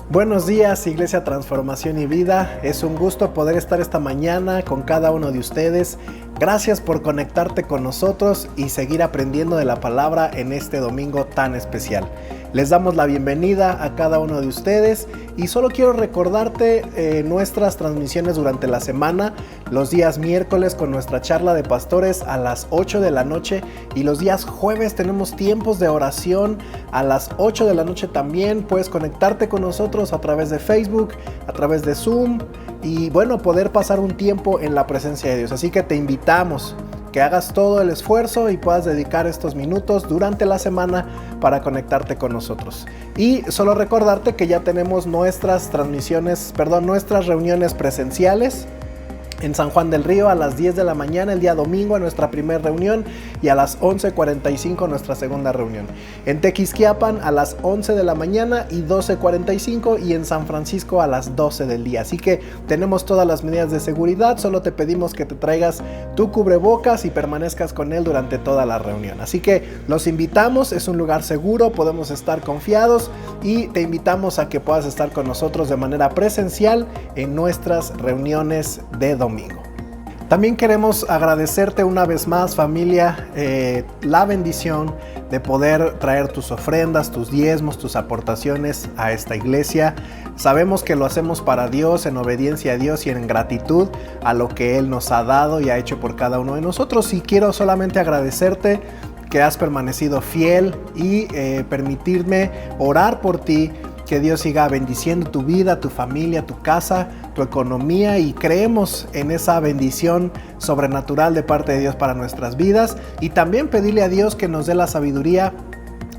Buenos días, Iglesia Transformación y Vida. Es un gusto poder estar esta mañana con cada uno de ustedes. Gracias por conectarte con nosotros y seguir aprendiendo de la palabra en este domingo tan especial. Les damos la bienvenida a cada uno de ustedes y solo quiero recordarte nuestras transmisiones durante la semana, los días miércoles con nuestra charla de pastores a las 8 de la noche y los días jueves tenemos tiempos de oración a las 8 de la noche también. Puedes conectarte con nosotros a través de Facebook, a través de Zoom y poder pasar un tiempo en la presencia de Dios. Así que te invitamos que hagas todo el esfuerzo y puedas dedicar estos minutos durante la semana para conectarte con nosotros. Y solo recordarte que ya tenemos nuestras reuniones presenciales en San Juan del Río a las 10 de la mañana el día domingo a nuestra primera reunión y a las 11:45 nuestra segunda reunión. En Tequisquiapan a las 11 de la mañana y 12:45 y en San Francisco a las 12 del día. Así que tenemos todas las medidas de seguridad, solo te pedimos que te traigas tu cubrebocas y permanezcas con él durante toda la reunión. Así que los invitamos, es un lugar seguro, podemos estar confiados y te invitamos a que puedas estar con nosotros de manera presencial en nuestras reuniones de domingo. También queremos agradecerte una vez más, familia, la bendición de poder traer tus ofrendas, tus diezmos, tus aportaciones a esta iglesia. Sabemos que lo hacemos para Dios, en obediencia a Dios y en gratitud a lo que Él nos ha dado y ha hecho por cada uno de nosotros. Y quiero solamente agradecerte que has permanecido fiel y permitirme orar por ti. Que Dios siga bendiciendo tu vida, tu familia, tu casa, tu economía y creemos en esa bendición sobrenatural de parte de Dios para nuestras vidas y también pedirle a Dios que nos dé la sabiduría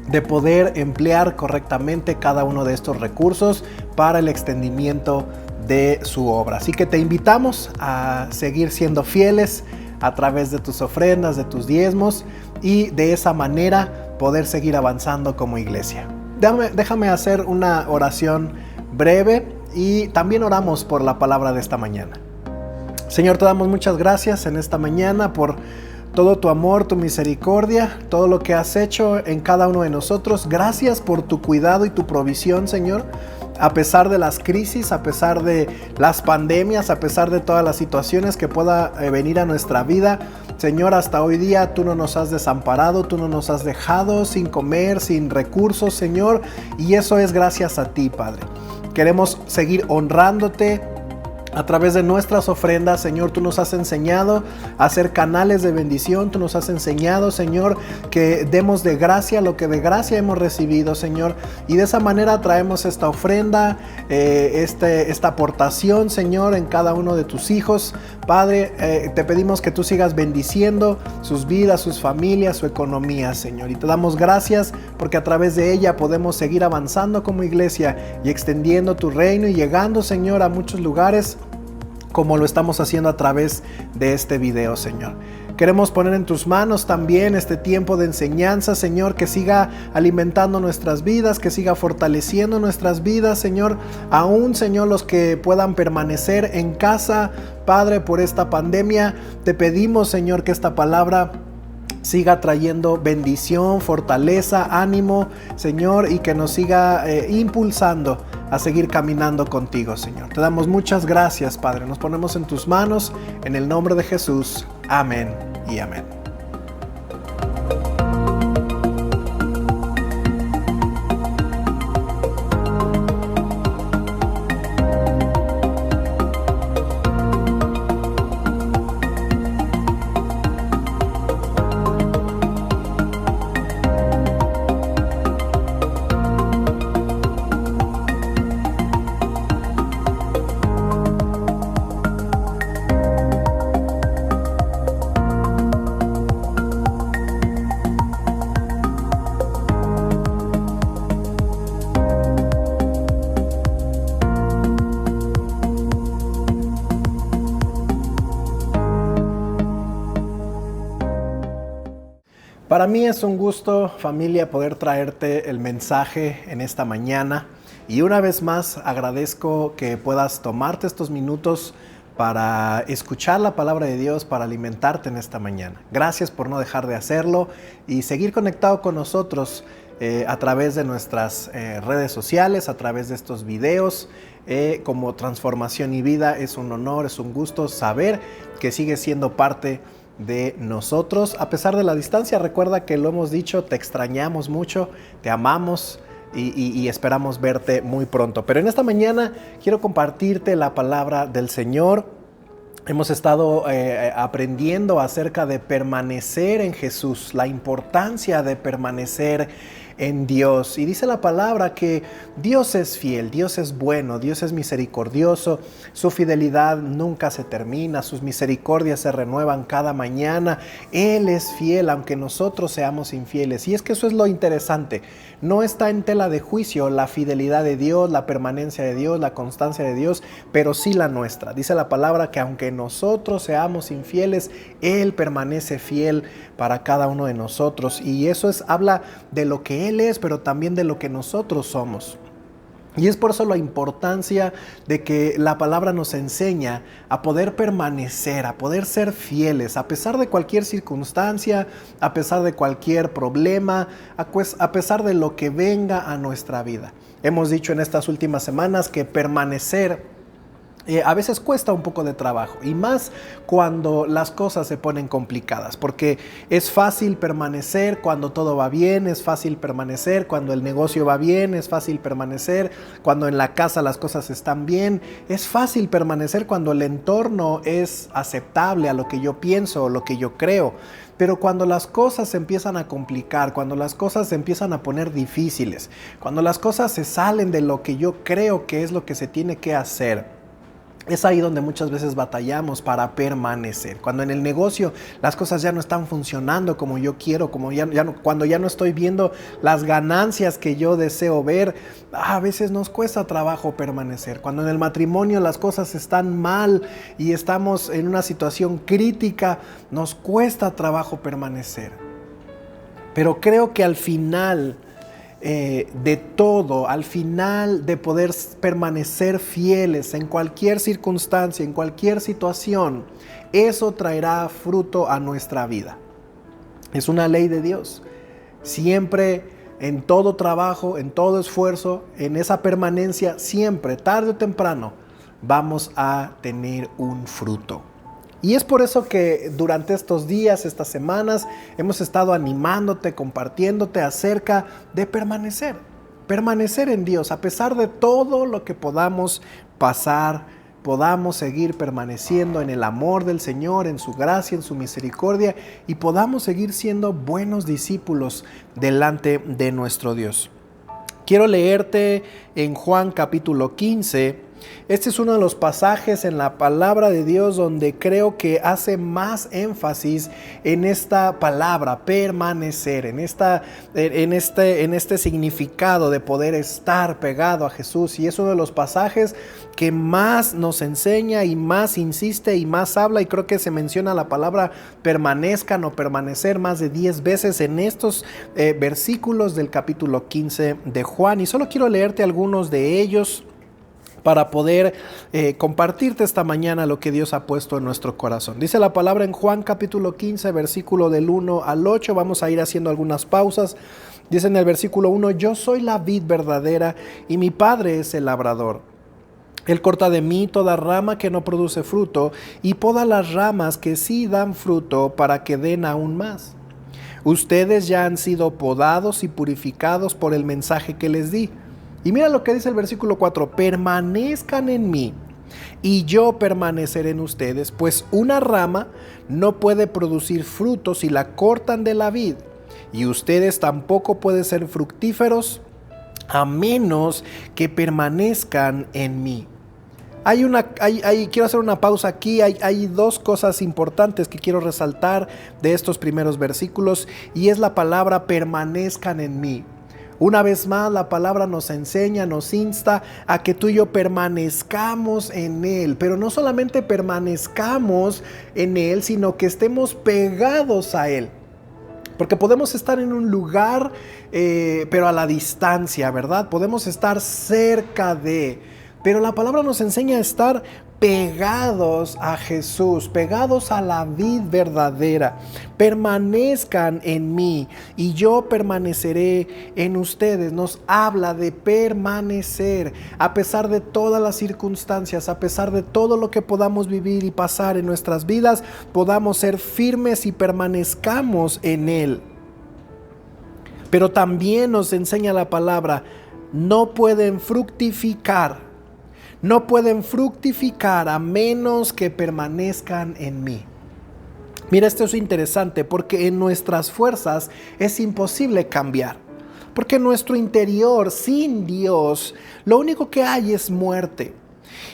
de poder emplear correctamente cada uno de estos recursos para el extendimiento de su obra. Así que te invitamos a seguir siendo fieles a través de tus ofrendas, de tus diezmos y de esa manera poder seguir avanzando como iglesia. Déjame hacer una oración breve y también oramos por la palabra de esta mañana. Señor, te damos muchas gracias en esta mañana por todo tu amor, tu misericordia, todo lo que has hecho en cada uno de nosotros. Gracias por tu cuidado y tu provisión, Señor. A pesar de las crisis, a pesar de las pandemias, a pesar de todas las situaciones que pueda venir a nuestra vida, Señor, hasta hoy día tú no nos has desamparado, tú no nos has dejado sin comer, sin recursos, Señor, y eso es gracias a ti, Padre. Queremos seguir honrándote a través de nuestras ofrendas, Señor. Tú nos has enseñado a ser canales de bendición. Tú nos has enseñado, Señor, que demos de gracia lo que de gracia hemos recibido, Señor. Y de esa manera traemos esta ofrenda, esta aportación, Señor, en cada uno de tus hijos. Padre, te pedimos que tú sigas bendiciendo sus vidas, sus familias, su economía, Señor. Y te damos gracias porque a través de ella podemos seguir avanzando como iglesia y extendiendo tu reino y llegando, Señor, a muchos lugares como lo estamos haciendo a través de este video, Señor. Queremos poner en tus manos también este tiempo de enseñanza, Señor, que siga alimentando nuestras vidas, que siga fortaleciendo nuestras vidas, Señor. Aún, Señor, los que puedan permanecer en casa, Padre, por esta pandemia, te pedimos, Señor, que esta palabra siga trayendo bendición, fortaleza, ánimo, Señor, y que nos siga impulsando a seguir caminando contigo, Señor. Te damos muchas gracias, Padre. Nos ponemos en tus manos, en el nombre de Jesús. Amén y amén. Para mí es un gusto, familia, poder traerte el mensaje en esta mañana. Y una vez más agradezco que puedas tomarte estos minutos para escuchar la palabra de Dios, para alimentarte en esta mañana. Gracias por no dejar de hacerlo y seguir conectado con nosotros a través de nuestras redes sociales, a través de estos videos. Como Transformación y Vida, es un honor, es un gusto saber que sigue siendo parte de nosotros a pesar de la distancia. Recuerda que lo hemos dicho, te extrañamos mucho, te amamos y esperamos verte muy pronto. Pero en esta mañana quiero compartirte la palabra del Señor. Hemos estado aprendiendo acerca de permanecer en Jesús, la importancia de permanecer en Dios. Y dice la palabra que Dios es fiel, Dios es bueno, Dios es misericordioso, su fidelidad nunca se termina, sus misericordias se renuevan cada mañana. Él es fiel aunque nosotros seamos infieles. Y es que eso es lo interesante, no está en tela de juicio la fidelidad de Dios, la permanencia de Dios, la constancia de Dios, pero sí la nuestra. Dice la palabra que aunque nosotros seamos infieles, Él permanece fiel para cada uno de nosotros. Y eso habla de lo que Él es, pero también de lo que nosotros somos. Y es por eso la importancia de que la palabra nos enseña a poder permanecer, a poder ser fieles, a pesar de cualquier circunstancia, a pesar de cualquier problema, a pesar de lo que venga a nuestra vida. Hemos dicho en estas últimas semanas que permanecer a veces cuesta un poco de trabajo, y más cuando las cosas se ponen complicadas, porque es fácil permanecer cuando todo va bien, es fácil permanecer cuando el negocio va bien, es fácil permanecer cuando en la casa las cosas están bien, es fácil permanecer cuando el entorno es aceptable a lo que yo pienso o lo que yo creo. Pero cuando las cosas se empiezan a complicar, cuando las cosas se empiezan a poner difíciles, cuando las cosas se salen de lo que yo creo que es lo que se tiene que hacer, es ahí donde muchas veces batallamos para permanecer. Cuando en el negocio las cosas ya no están funcionando como yo quiero, cuando ya no estoy viendo las ganancias que yo deseo ver, a veces nos cuesta trabajo permanecer. Cuando en el matrimonio las cosas están mal y estamos en una situación crítica, nos cuesta trabajo permanecer. Pero creo que al final de todo, al final de poder permanecer fieles en cualquier circunstancia, en cualquier situación, eso traerá fruto a nuestra vida. Es una ley de Dios. Siempre, en todo trabajo, en todo esfuerzo, en esa permanencia, siempre, tarde o temprano, vamos a tener un fruto. Y es por eso que durante estos días, estas semanas, hemos estado animándote, compartiéndote acerca de permanecer en Dios. A pesar de todo lo que podamos pasar, podamos seguir permaneciendo en el amor del Señor, en su gracia, en su misericordia, y podamos seguir siendo buenos discípulos delante de nuestro Dios. Quiero leerte en Juan capítulo 15. Este es uno de los pasajes en la palabra de Dios donde creo que hace más énfasis en esta palabra, permanecer, en este significado de poder estar pegado a Jesús. Y es uno de los pasajes que más nos enseña y más insiste y más habla, y creo que se menciona la palabra permanezcan o permanecer más de 10 veces en estos versículos del capítulo 15 de Juan. Y solo quiero leerte algunos de ellos para poder compartirte esta mañana lo que Dios ha puesto en nuestro corazón. Dice la palabra en Juan capítulo 15, versículo del 1 al 8. Vamos a ir haciendo algunas pausas. Dice en el versículo 1: yo soy la vid verdadera y mi Padre es el labrador. Él corta de mí toda rama que no produce fruto y poda las ramas que sí dan fruto para que den aún más. Ustedes ya han sido podados y purificados por el mensaje que les di. Y mira lo que dice el versículo 4: permanezcan en mí y yo permaneceré en ustedes, pues una rama no puede producir fruto si la cortan de la vid, y ustedes tampoco pueden ser fructíferos a menos que permanezcan en mí. Quiero hacer una pausa aquí. Hay dos cosas importantes que quiero resaltar de estos primeros versículos, y es la palabra permanezcan en mí. Una vez más, la palabra nos enseña, nos insta a que tú y yo permanezcamos en Él, pero no solamente permanezcamos en Él, sino que estemos pegados a Él. Porque podemos estar en un lugar, pero a la distancia, ¿verdad? Podemos estar cerca de... Pero la palabra nos enseña a estar pegados a Jesús, pegados a la vid verdadera. Permanezcan en mí y yo permaneceré en ustedes. Nos habla de permanecer a pesar de todas las circunstancias, a pesar de todo lo que podamos vivir y pasar en nuestras vidas, podamos ser firmes y permanezcamos en Él. Pero también nos enseña la palabra, no pueden fructificar a menos que permanezcan en mí. Mira, esto es interesante porque en nuestras fuerzas es imposible cambiar. Porque en nuestro interior, sin Dios, lo único que hay es muerte.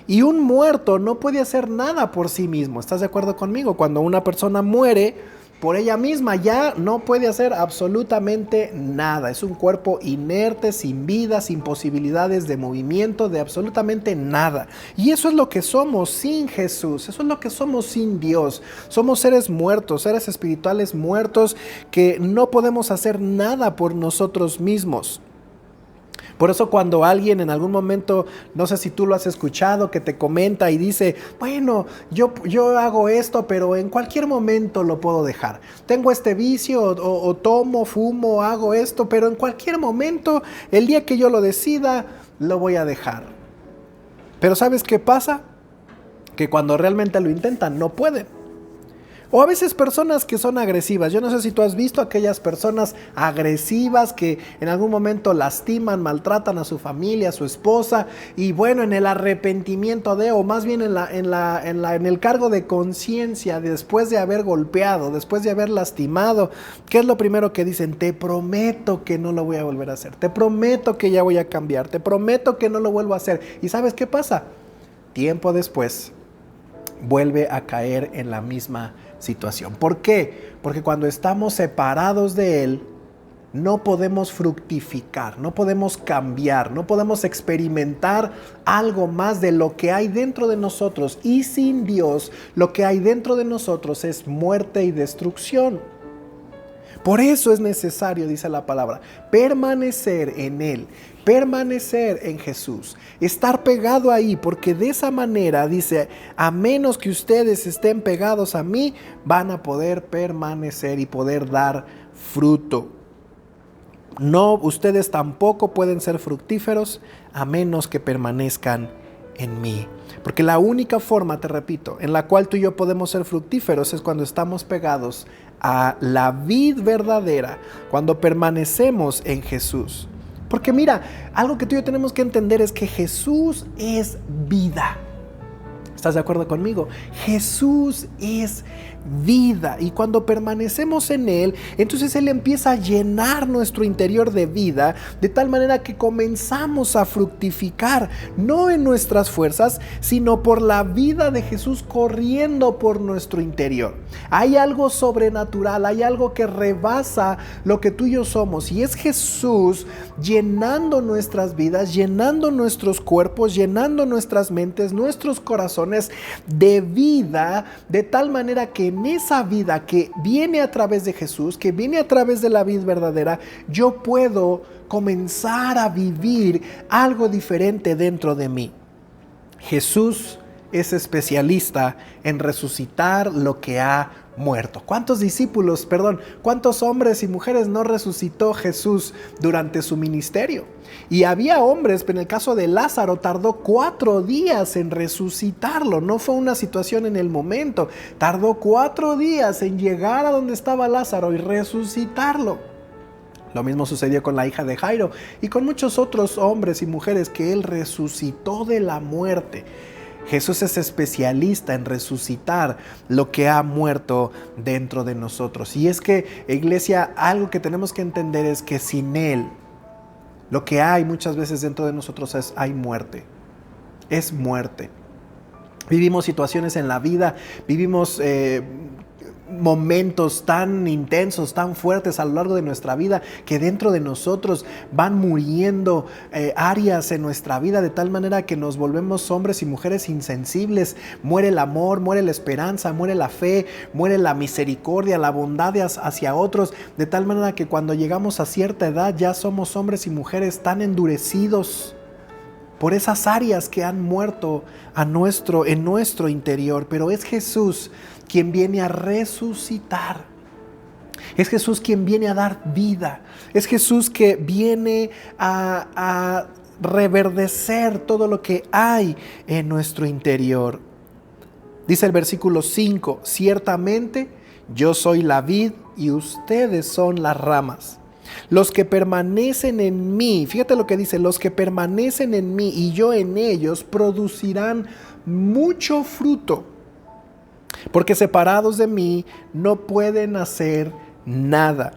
Y un muerto no puede hacer nada por sí mismo. ¿Estás de acuerdo conmigo? Cuando una persona muere por ella misma, ya no puede hacer absolutamente nada. Es un cuerpo inerte, sin vida, sin posibilidades de movimiento, de absolutamente nada. Y eso es lo que somos sin Jesús. Eso es lo que somos sin Dios. Somos seres muertos, seres espirituales muertos que no podemos hacer nada por nosotros mismos. Por eso cuando alguien en algún momento, no sé si tú lo has escuchado, que te comenta y dice, bueno, yo hago esto, pero en cualquier momento lo puedo dejar. Tengo este vicio o tomo, fumo, hago esto, pero en cualquier momento, el día que yo lo decida, lo voy a dejar. Pero ¿sabes qué pasa? Que cuando realmente lo intentan, no pueden. O a veces personas que son agresivas. Yo no sé si tú has visto aquellas personas agresivas que en algún momento lastiman, maltratan a su familia, a su esposa. Y bueno, en el arrepentimiento o más bien en el cargo de conciencia, después de haber golpeado, después de haber lastimado, ¿qué es lo primero que dicen? Te prometo que no lo voy a volver a hacer. Te prometo que ya voy a cambiar. Te prometo que no lo vuelvo a hacer. ¿Y sabes qué pasa? Tiempo después vuelve a caer en la misma situación. ¿Por qué? Porque cuando estamos separados de Él, no podemos fructificar, no podemos cambiar, no podemos experimentar algo más de lo que hay dentro de nosotros. Y sin Dios, lo que hay dentro de nosotros es muerte y destrucción. Por eso es necesario, dice la palabra, permanecer en Él, permanecer en Jesús, estar pegado ahí, porque de esa manera, dice, a menos que ustedes estén pegados a mí, van a poder permanecer y poder dar fruto. No, ustedes tampoco pueden ser fructíferos a menos que permanezcan en mí. Porque la única forma, te repito, en la cual tú y yo podemos ser fructíferos es cuando estamos pegados a la vid verdadera, cuando permanecemos en Jesús. Porque mira, algo que tú y yo tenemos que entender es que Jesús es vida. ¿Estás de acuerdo conmigo? Jesús es vida, y cuando permanecemos en Él, entonces Él empieza a llenar nuestro interior de vida, de tal manera que comenzamos a fructificar, no en nuestras fuerzas, sino por la vida de Jesús corriendo por nuestro interior. Hay algo sobrenatural, hay algo que rebasa lo que tú y yo somos, y es Jesús llenando nuestras vidas, llenando nuestros cuerpos, llenando nuestras mentes, nuestros corazones de vida, de tal manera que en esa vida que viene a través de Jesús, que viene a través de la vida verdadera, yo puedo comenzar a vivir algo diferente dentro de mí. Jesús es especialista en resucitar lo que ha muerto. ¿Cuántos hombres y mujeres no resucitó Jesús durante su ministerio? Y había hombres, en el caso de Lázaro, tardó 4 días en resucitarlo. No fue una situación en el momento. Tardó 4 días en llegar a donde estaba Lázaro y resucitarlo. Lo mismo sucedió con la hija de Jairo y con muchos otros hombres y mujeres que él resucitó de la muerte. Jesús es especialista en resucitar lo que ha muerto dentro de nosotros. Y es que, iglesia, algo que tenemos que entender es que sin Él, lo que hay muchas veces dentro de nosotros hay muerte. Es muerte. Vivimos situaciones en la vida, vivimos momentos tan intensos, tan fuertes a lo largo de nuestra vida, que dentro de nosotros van muriendo áreas en nuestra vida, de tal manera que nos volvemos hombres y mujeres insensibles. Muere el amor, muere la esperanza, muere la fe, muere la misericordia, la bondad hacia otros, de tal manera que cuando llegamos a cierta edad ya somos hombres y mujeres tan endurecidos por esas áreas que han muerto en nuestro interior. Pero es Jesús quien viene a resucitar. Es Jesús quien viene a dar vida. Es Jesús que viene a reverdecer todo lo que hay en nuestro interior. Dice el versículo 5, ciertamente yo soy la vid y ustedes son las ramas. Los que permanecen en mí, fíjate lo que dice, los que permanecen en mí y yo en ellos producirán mucho fruto, porque separados de mí no pueden hacer nada.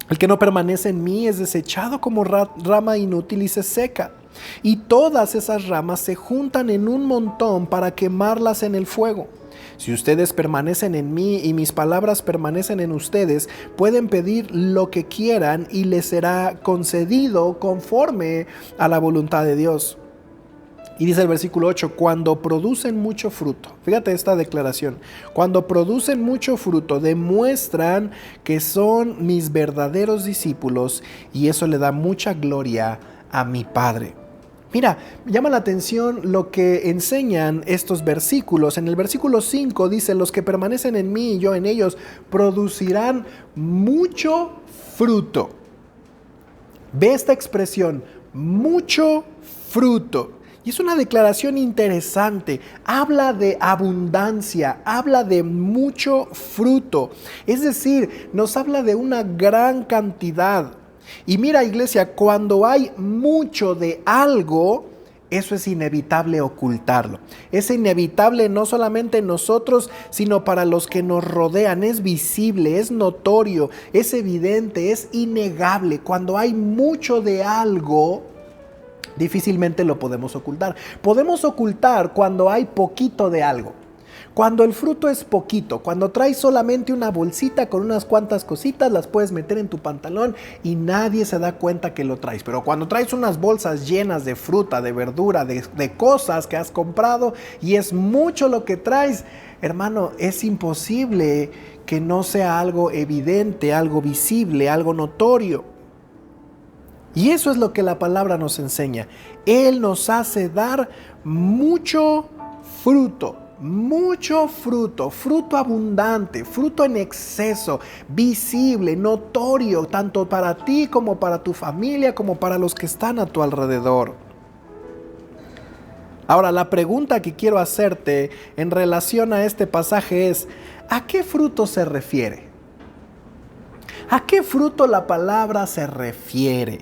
El que no permanece en mí es desechado como rama inútil y se seca. Y todas esas ramas se juntan en un montón para quemarlas en el fuego. Si ustedes permanecen en mí y mis palabras permanecen en ustedes, pueden pedir lo que quieran y les será concedido conforme a la voluntad de Dios. Y dice el versículo 8, cuando producen mucho fruto, fíjate esta declaración, cuando producen mucho fruto demuestran que son mis verdaderos discípulos y eso le da mucha gloria a mi Padre. Mira, llama la atención lo que enseñan estos versículos. En el versículo 5 dice, los que permanecen en mí y yo en ellos producirán mucho fruto. Ve esta expresión, mucho fruto. Y es una declaración interesante, habla de abundancia, habla de mucho fruto, es decir, nos habla de una gran cantidad. Y mira, iglesia, cuando hay mucho de algo, eso es inevitable ocultarlo. Es inevitable no solamente en nosotros, sino para los que nos rodean. Es visible, es notorio, es evidente, es innegable. Cuando hay mucho de algo, difícilmente lo podemos ocultar. Podemos ocultar cuando hay poquito de algo. Cuando el fruto es poquito, cuando traes solamente una bolsita con unas cuantas cositas, las puedes meter en tu pantalón y nadie se da cuenta que lo traes. Pero cuando traes unas bolsas llenas de fruta, de verdura, de cosas que has comprado y es mucho lo que traes, hermano, es imposible que no sea algo evidente, algo visible, algo notorio. Y eso es lo que la palabra nos enseña. Él nos hace dar mucho fruto, fruto abundante, fruto en exceso, visible, notorio, tanto para ti como para tu familia, como para los que están a tu alrededor. Ahora, la pregunta que quiero hacerte en relación a este pasaje es, ¿a qué fruto se refiere? ¿A qué fruto la palabra se refiere?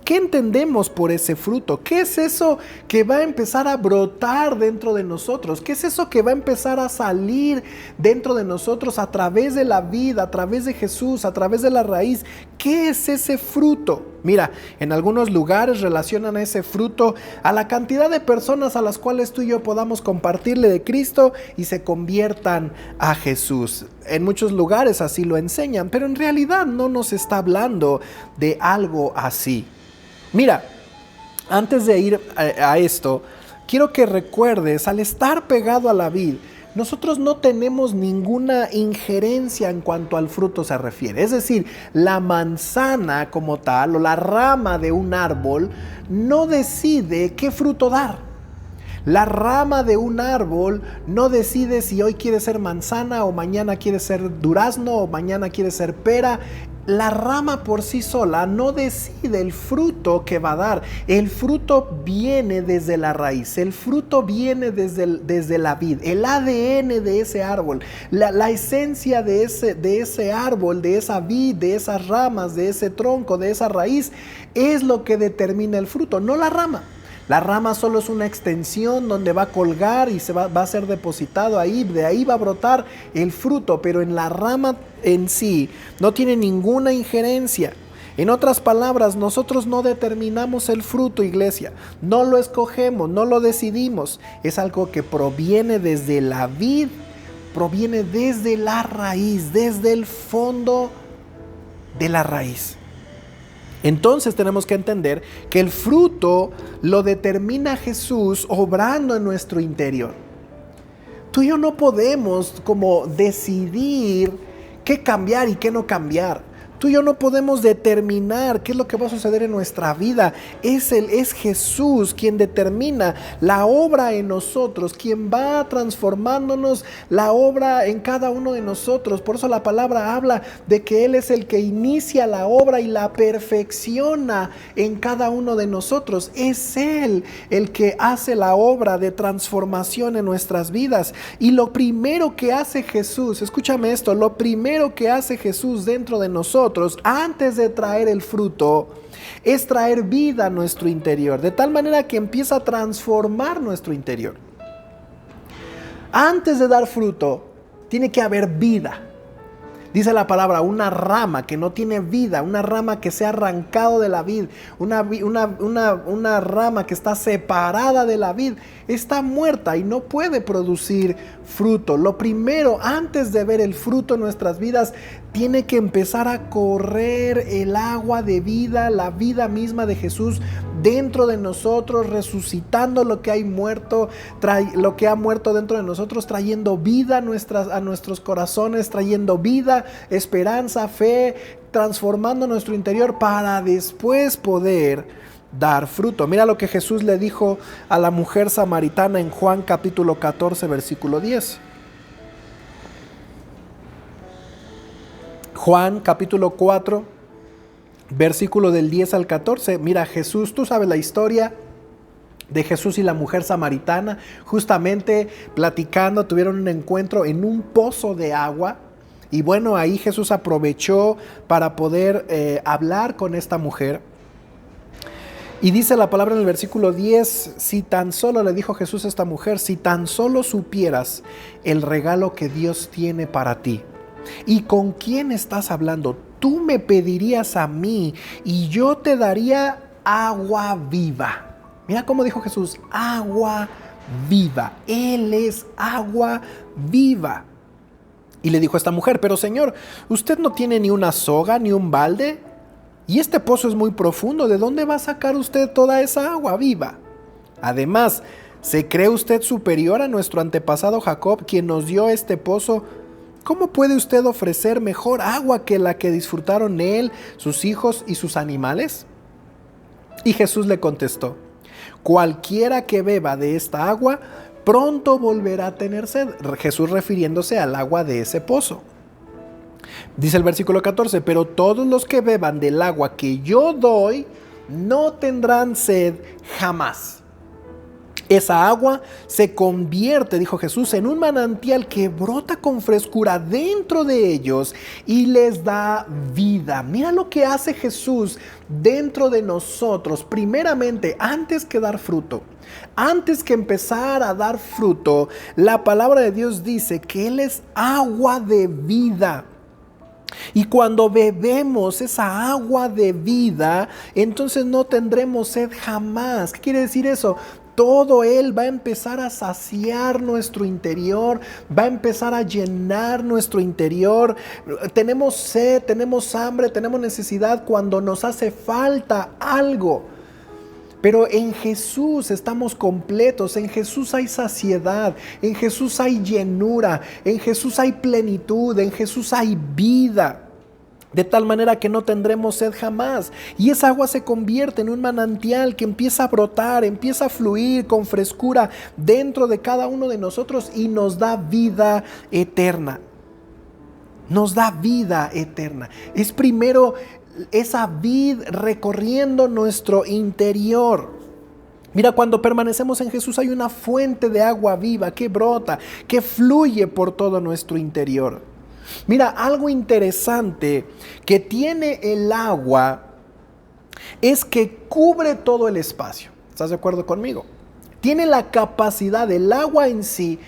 ¿Qué entendemos por ese fruto? ¿Qué es eso que va a empezar a brotar dentro de nosotros? ¿Qué es eso que va a empezar a salir dentro de nosotros a través de la vida, a través de Jesús, a través de la raíz? ¿Qué es ese fruto? Mira, en algunos lugares relacionan a ese fruto a la cantidad de personas a las cuales tú y yo podamos compartirle de Cristo y se conviertan a Jesús. En muchos lugares así lo enseñan, pero en realidad no nos está hablando de algo así. Mira, antes de ir a esto, quiero que recuerdes, al estar pegado a la vid, nosotros no tenemos ninguna injerencia en cuanto al fruto se refiere. Es decir, la manzana como tal o la rama de un árbol no decide qué fruto dar. La rama de un árbol no decide si hoy quiere ser manzana o mañana quiere ser durazno o mañana quiere ser pera. La rama por sí sola no decide el fruto que va a dar. El fruto viene desde la raíz, el fruto viene desde la vid, el ADN de ese árbol, la esencia de ese árbol, de esa vid, de esas ramas, de ese tronco, de esa raíz, es lo que determina el fruto, no la rama. La rama solo es una extensión donde va a colgar y va a ser depositado ahí, de ahí va a brotar el fruto, pero en la rama en sí no tiene ninguna injerencia. En otras palabras, nosotros no determinamos el fruto, iglesia, no lo escogemos, no lo decidimos, es algo que proviene desde la vid, proviene desde la raíz, desde el fondo de la raíz. Entonces tenemos que entender que el fruto lo determina Jesús obrando en nuestro interior. Tú y yo no podemos como decidir qué cambiar y qué no cambiar. Tú y yo no podemos determinar qué es lo que va a suceder en nuestra vida. Es Jesús quien determina la obra en nosotros, quien va transformándonos la obra en cada uno de nosotros. Por eso la palabra habla de que Él es el que inicia la obra y la perfecciona en cada uno de nosotros. Es Él el que hace la obra de transformación en nuestras vidas. Y lo primero que hace Jesús, escúchame esto, lo primero que hace Jesús dentro de nosotros, antes de traer el fruto, es traer vida a nuestro interior, de tal manera que empieza a transformar nuestro interior. Antes de dar fruto, tiene que haber vida. Dice la palabra, una rama que no tiene vida, una rama que se ha arrancado de la vid, una rama que está separada de la vid, está muerta y no puede producir fruto. Lo primero, antes de ver el fruto en nuestras vidas, tiene que empezar a correr el agua de vida, la vida misma de Jesús dentro de nosotros, resucitando lo que hay muerto, lo que ha muerto dentro de nosotros, trayendo vida a nuestros corazones, trayendo vida, esperanza, fe, transformando nuestro interior para después poder dar fruto. Mira lo que Jesús le dijo a la mujer samaritana en Juan capítulo 14, versículo 10. Juan capítulo 4, versículo del 10 al 14. Mira, Jesús, tú sabes la historia de Jesús y la mujer samaritana. Justamente platicando, tuvieron un encuentro en un pozo de agua. Y bueno, ahí Jesús aprovechó para poder hablar con esta mujer. Y dice la palabra en el versículo 10, si tan solo, le dijo Jesús a esta mujer, si tan solo supieras el regalo que Dios tiene para ti. ¿Y con quién estás hablando? Tú me pedirías a mí y yo te daría agua viva. Mira cómo dijo Jesús, agua viva. Él es agua viva. Y le dijo a esta mujer, pero Señor, usted no tiene ni una soga ni un balde. Y este pozo es muy profundo. ¿De dónde va a sacar usted toda esa agua viva? Además, ¿se cree usted superior a nuestro antepasado Jacob, quien nos dio este pozo? ¿Cómo puede usted ofrecer mejor agua que la que disfrutaron él, sus hijos y sus animales? Y Jesús le contestó, cualquiera que beba de esta agua, pronto volverá a tener sed. Jesús refiriéndose al agua de ese pozo. Dice el versículo 14, pero todos los que beban del agua que yo doy, no tendrán sed jamás. Esa agua se convierte, dijo Jesús, en un manantial que brota con frescura dentro de ellos y les da vida. Mira lo que hace Jesús dentro de nosotros. Primeramente, antes que dar fruto, antes que empezar a dar fruto, la palabra de Dios dice que Él es agua de vida. Y cuando bebemos esa agua de vida, entonces no tendremos sed jamás. ¿Qué quiere decir eso? Todo Él va a empezar a saciar nuestro interior, va a empezar a llenar nuestro interior. Tenemos sed, tenemos hambre, tenemos necesidad cuando nos hace falta algo. Pero en Jesús estamos completos, en Jesús hay saciedad, en Jesús hay llenura, en Jesús hay plenitud, en Jesús hay vida. De tal manera que no tendremos sed jamás. Y esa agua se convierte en un manantial que empieza a brotar, empieza a fluir con frescura dentro de cada uno de nosotros y nos da vida eterna. Nos da vida eterna. Es primero esa vid recorriendo nuestro interior. Mira, cuando permanecemos en Jesús hay una fuente de agua viva que brota, que fluye por todo nuestro interior. Mira, algo interesante que tiene el agua es que cubre todo el espacio. ¿Estás de acuerdo conmigo? Tiene la capacidad, el agua en sí,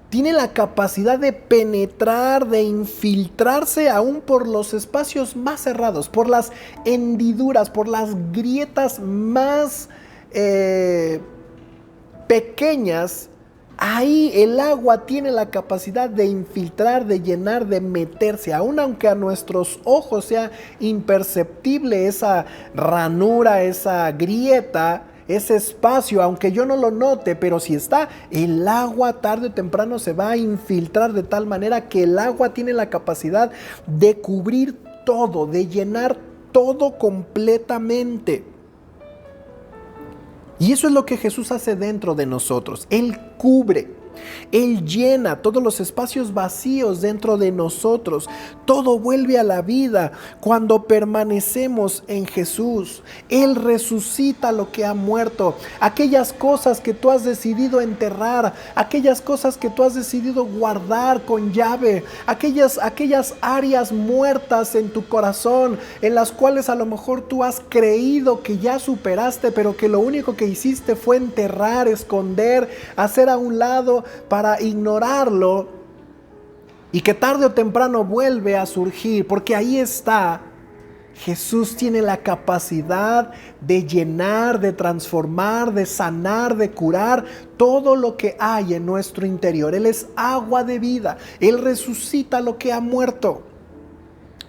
tiene la capacidad de penetrar, de infiltrarse aún por los espacios más cerrados, por las hendiduras, por las grietas más pequeñas. Ahí el agua tiene la capacidad de infiltrar, de llenar, de meterse, aun aunque a nuestros ojos sea imperceptible esa ranura, esa grieta, ese espacio, aunque yo no lo note, pero si está, el agua tarde o temprano se va a infiltrar de tal manera que el agua tiene la capacidad de cubrir todo, de llenar todo completamente. Y eso es lo que Jesús hace dentro de nosotros. Él cubre, Él llena todos los espacios vacíos dentro de nosotros. Todo vuelve a la vida cuando permanecemos en Jesús. Él resucita lo que ha muerto. Aquellas cosas que tú has decidido enterrar, aquellas cosas que tú has decidido guardar con llave, aquellas áreas muertas en tu corazón, en las cuales a lo mejor tú has creído que ya superaste, pero que lo único que hiciste fue enterrar, esconder, hacer a un lado para ignorarlo, y que tarde o temprano vuelve a surgir, porque ahí está. Jesús tiene la capacidad de llenar, de transformar, de sanar, de curar todo lo que hay en nuestro interior. Él es agua de vida. Él resucita lo que ha muerto.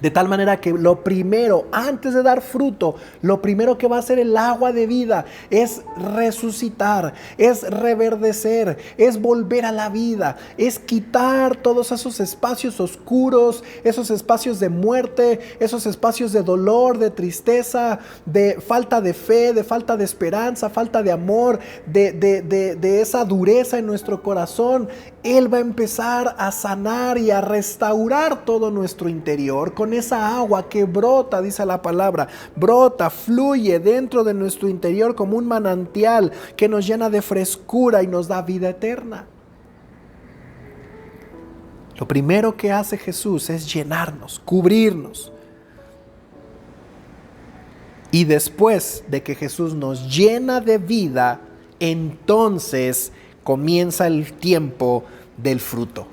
De tal manera que lo primero, antes de dar fruto, lo primero que va a hacer el agua de vida es resucitar, es reverdecer, es volver a la vida, es quitar todos esos espacios oscuros, esos espacios de muerte, esos espacios de dolor, de tristeza, de falta de fe, de falta de esperanza, falta de amor, de esa dureza en nuestro corazón. Él va a empezar a sanar y a restaurar todo nuestro interior con esa agua que brota, dice la palabra, brota, fluye dentro de nuestro interior como un manantial que nos llena de frescura y nos da vida eterna. Lo primero que hace Jesús es llenarnos, cubrirnos. Y después de que Jesús nos llena de vida, entonces comienza el tiempo del fruto.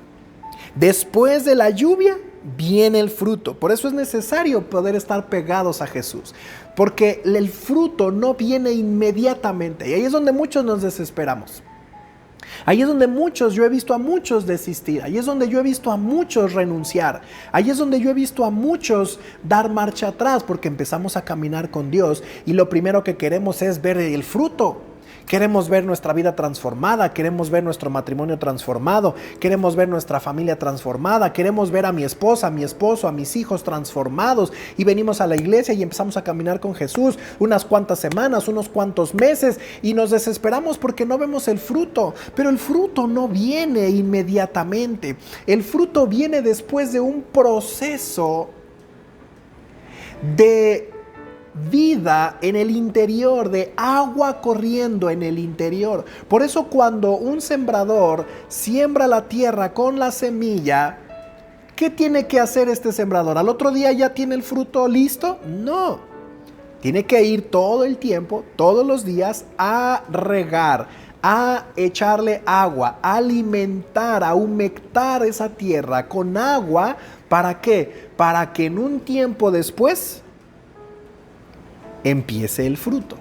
Después de la lluvia viene el fruto. Por eso es necesario poder estar pegados a Jesús, porque el fruto no viene inmediatamente. Y ahí es donde muchos nos desesperamos. Ahí es donde yo he visto a muchos desistir. Ahí es donde yo he visto a muchos renunciar. Ahí es donde yo he visto a muchos dar marcha atrás, porque empezamos a caminar con Dios y lo primero que queremos es ver el fruto. Queremos ver nuestra vida transformada, queremos ver nuestro matrimonio transformado, queremos ver nuestra familia transformada, queremos ver a mi esposa, a mi esposo, a mis hijos transformados, y venimos a la iglesia y empezamos a caminar con Jesús unas cuantas semanas, unos cuantos meses, y nos desesperamos porque no vemos el fruto. Pero el fruto no viene inmediatamente. El fruto viene después de un proceso de vida en el interior, de agua corriendo en el interior. Por eso cuando un sembrador siembra la tierra con la semilla, ¿qué tiene que hacer este sembrador? ¿Al otro día ya tiene el fruto listo? No. Tiene que ir todo el tiempo, todos los días, a regar, a echarle agua, a alimentar, a humectar esa tierra con agua. ¿Para qué? Para que en un tiempo después empiece el fruto.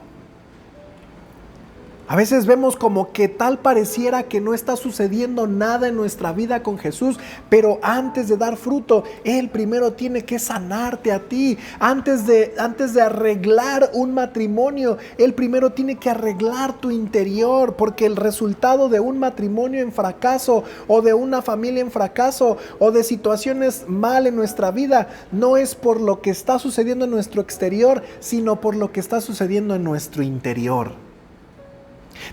A veces vemos como que tal pareciera que no está sucediendo nada en nuestra vida con Jesús, pero antes de dar fruto, Él primero tiene que sanarte a ti. Antes de arreglar un matrimonio, Él primero tiene que arreglar tu interior, porque el resultado de un matrimonio en fracaso, o de una familia en fracaso, o de situaciones mal en nuestra vida, no es por lo que está sucediendo en nuestro exterior, sino por lo que está sucediendo en nuestro interior.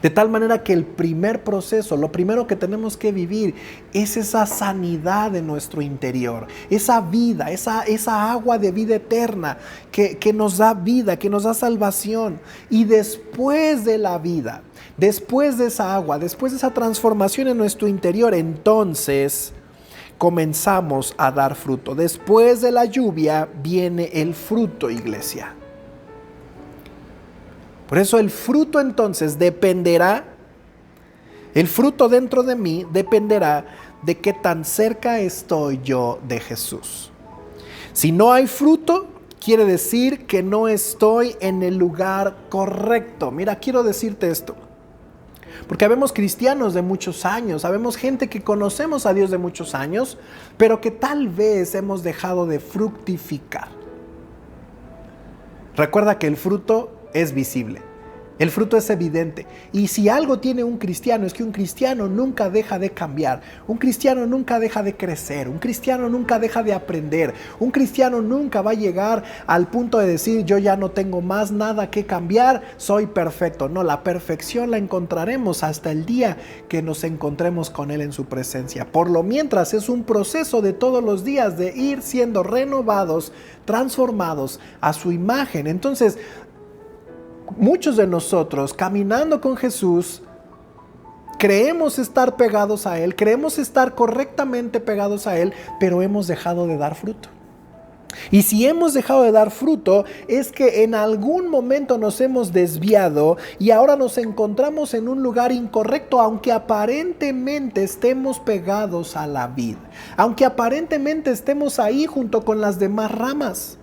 De tal manera que el primer proceso, lo primero que tenemos que vivir es esa sanidad de nuestro interior, esa vida, esa agua de vida eterna que nos da vida, que nos da salvación. Y después de la vida, después de esa agua, después de esa transformación en nuestro interior, entonces comenzamos a dar fruto. Después de la lluvia viene el fruto, iglesia. Por eso el fruto entonces dependerá, el fruto dentro de mí dependerá de qué tan cerca estoy yo de Jesús. Si no hay fruto, quiere decir que no estoy en el lugar correcto. Mira, quiero decirte esto, porque habemos cristianos de muchos años, habemos gente que conocemos a Dios de muchos años, pero que tal vez hemos dejado de fructificar. Recuerda que el fruto es visible. El fruto es evidente. Y si algo tiene un cristiano, es que un cristiano nunca deja de cambiar. Un cristiano nunca deja de crecer. Un cristiano nunca deja de aprender. Un cristiano nunca va a llegar al punto de decir, yo ya no tengo más nada que cambiar, soy perfecto. No, la perfección la encontraremos hasta el día que nos encontremos con Él en su presencia. Por lo mientras es un proceso de todos los días de ir siendo renovados, transformados a su imagen. Entonces, muchos de nosotros caminando con Jesús creemos estar pegados a Él, creemos estar correctamente pegados a Él, pero hemos dejado de dar fruto. Y si hemos dejado de dar fruto, es que en algún momento nos hemos desviado y ahora nos encontramos en un lugar incorrecto, aunque aparentemente estemos pegados a la vid, aunque aparentemente estemos ahí junto con las demás ramas.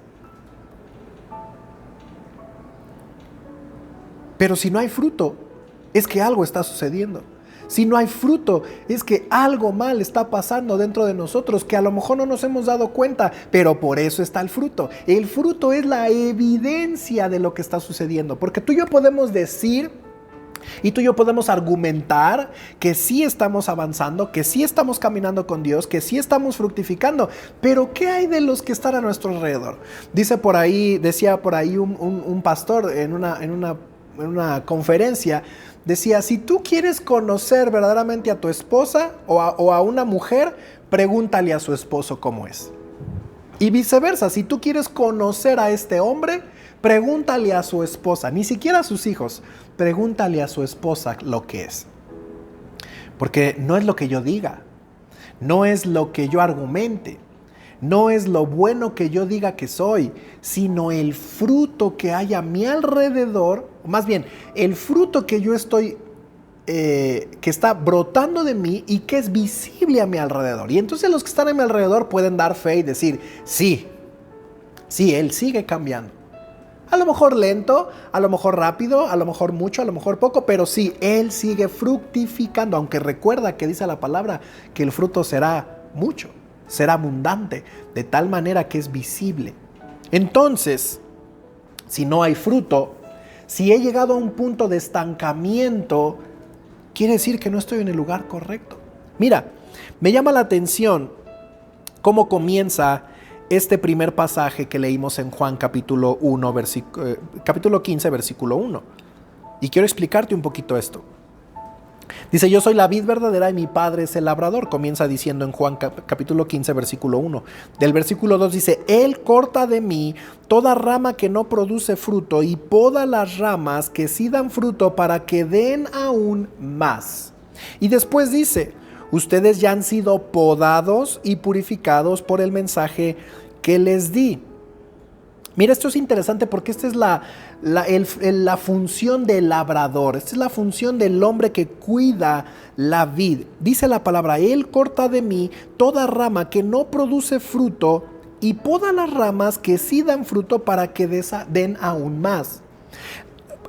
Pero si no hay fruto, es que algo está sucediendo. Si no hay fruto, es que algo mal está pasando dentro de nosotros, que a lo mejor no nos hemos dado cuenta, pero por eso está el fruto. El fruto es la evidencia de lo que está sucediendo, porque tú y yo podemos decir y tú y yo podemos argumentar que sí estamos avanzando, que sí estamos caminando con Dios, que sí estamos fructificando, pero ¿qué hay de los que están a nuestro alrededor? Decía por ahí un pastor en una conferencia, decía, si tú quieres conocer verdaderamente a tu esposa o a una mujer, pregúntale a su esposo cómo es. Y viceversa, si tú quieres conocer a este hombre, pregúntale a su esposa, ni siquiera a sus hijos, pregúntale a su esposa lo que es. Porque no es lo que yo diga, no es lo que yo argumente, no es lo bueno que yo diga que soy, sino el fruto que hay a mi alrededor, más bien, el fruto que yo estoy, que está brotando de mí y que es visible a mi alrededor. Y entonces los que están a mi alrededor pueden dar fe y decir, sí, Él sigue cambiando. A lo mejor lento, a lo mejor rápido, a lo mejor mucho, a lo mejor poco, pero sí, Él sigue fructificando, aunque recuerda que dice la palabra que el fruto será mucho. Será abundante, de tal manera que es visible. Entonces, si no hay fruto, si he llegado a un punto de estancamiento, quiere decir que no estoy en el lugar correcto. Mira, me llama la atención cómo comienza este primer pasaje que leímos en Juan capítulo 15, versículo 1. Y quiero explicarte un poquito esto. Dice, yo soy la vid verdadera y mi padre es el labrador. Comienza diciendo en Juan capítulo 15, versículo 1. Del versículo 2 dice, Él corta de mí toda rama que no produce fruto y poda las ramas que sí dan fruto para que den aún más. Y después dice, ustedes ya han sido podados y purificados por el mensaje que les di. Mira, esto es interesante porque esta es la función del labrador. Esta es la función del hombre que cuida la vid. Dice la palabra, Él corta de mí toda rama que no produce fruto y poda las ramas que sí dan fruto para que den aún más.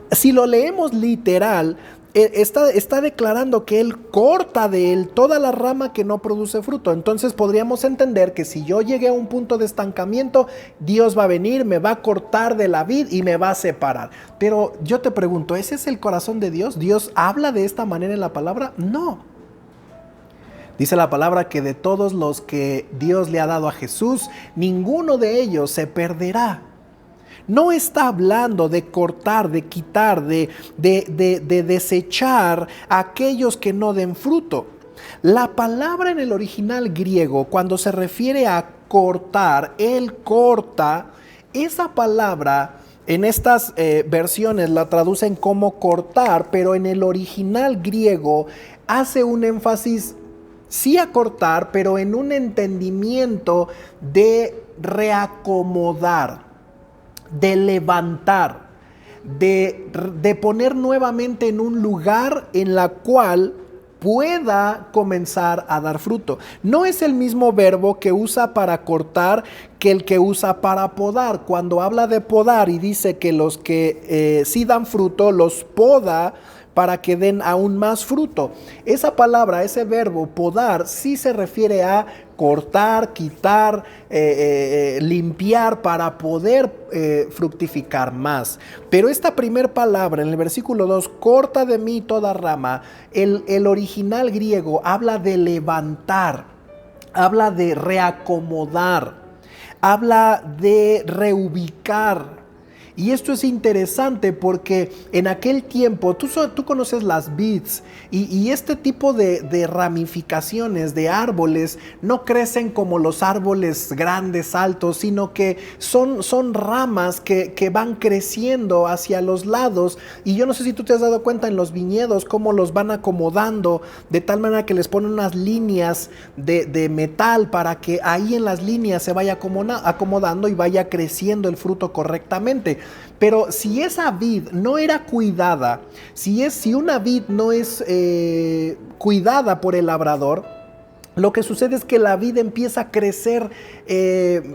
Si lo leemos literal, está declarando que Él corta de él toda la rama que no produce fruto. Entonces podríamos entender que si yo llegué a un punto de estancamiento, Dios va a venir, me va a cortar de la vid y me va a separar. Pero yo te pregunto, ¿ese es el corazón de Dios? ¿Dios habla de esta manera en la palabra? No. Dice la palabra que de todos los que Dios le ha dado a Jesús, ninguno de ellos se perderá. No está hablando de cortar, de quitar, de desechar a aquellos que no den fruto. La palabra en el original griego, cuando se refiere a cortar, Él corta, esa palabra en estas versiones la traducen como cortar, pero en el original griego hace un énfasis sí a cortar, pero en un entendimiento de reacomodar, de levantar, de poner nuevamente en un lugar en la cual pueda comenzar a dar fruto. No es el mismo verbo que usa para cortar que el que usa para podar. Cuando habla de podar y dice que los que sí dan fruto los poda para que den aún más fruto. Esa palabra, ese verbo podar, sí se refiere a cortar, quitar, limpiar para poder fructificar más. Pero esta primer palabra en el versículo 2, corta de mí toda rama, el original griego habla de levantar, habla de reacomodar, habla de reubicar. Y esto es interesante porque en aquel tiempo, tú conoces las vids y este tipo de ramificaciones de árboles no crecen como los árboles grandes, altos, sino que son ramas que van creciendo hacia los lados. Y yo no sé si tú te has dado cuenta en los viñedos cómo los van acomodando de tal manera que les ponen unas líneas de metal para que ahí en las líneas se vaya acomodando y vaya creciendo el fruto correctamente. Pero si esa vid no era cuidada, si una vid no es cuidada por el labrador, lo que sucede es que la vid empieza a crecer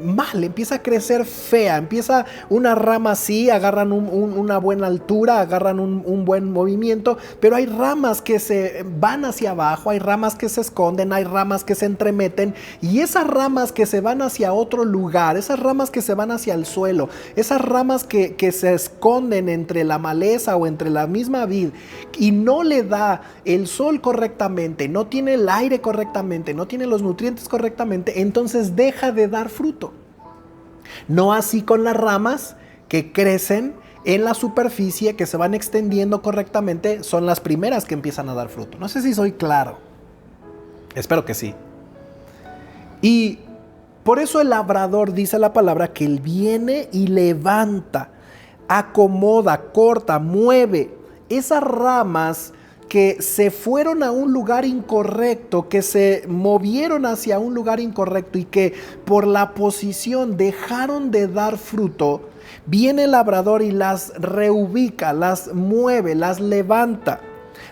mal, empieza a crecer fea, empieza una rama así, agarran una buena altura, agarran un buen movimiento, pero hay ramas que se van hacia abajo, hay ramas que se esconden, hay ramas que se entremeten, y esas ramas que se van hacia otro lugar, esas ramas que se van hacia el suelo, esas ramas que se esconden entre la maleza o entre la misma vid y no le da el sol correctamente, no tiene el aire correctamente, no tiene los nutrientes correctamente, entonces deja de dar fruto. No así con las ramas que crecen en la superficie, que se van extendiendo correctamente, son las primeras que empiezan a dar fruto. No sé si soy claro. Espero que sí. Y por eso el labrador, dice la palabra, que él viene y levanta, acomoda, corta, mueve esas ramas que se fueron a un lugar incorrecto, que se movieron hacia un lugar incorrecto y que por la posición dejaron de dar fruto. Viene el labrador y las reubica, las mueve, las levanta,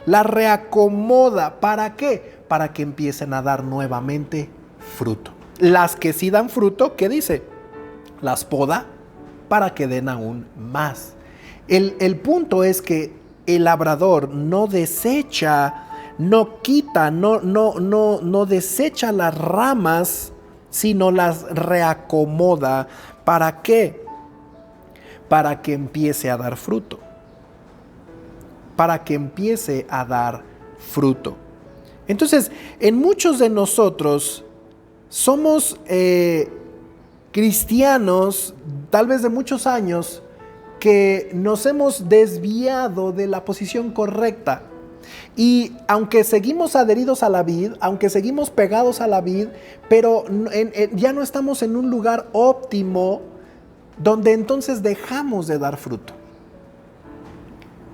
las reacomoda. ¿Para qué? Para que empiecen a dar nuevamente fruto. Las que sí dan fruto, ¿qué dice? Las poda para que den aún más. El punto es que el labrador no desecha, no quita, no desecha las ramas, sino las reacomoda. ¿Para qué? Para que empiece a dar fruto. Para que empiece a dar fruto. Entonces, en muchos de nosotros somos cristianos, tal vez de muchos años, que nos hemos desviado de la posición correcta. Y aunque seguimos adheridos a la vid, aunque seguimos pegados a la vid, pero ya no estamos en un lugar óptimo donde entonces dejamos de dar fruto.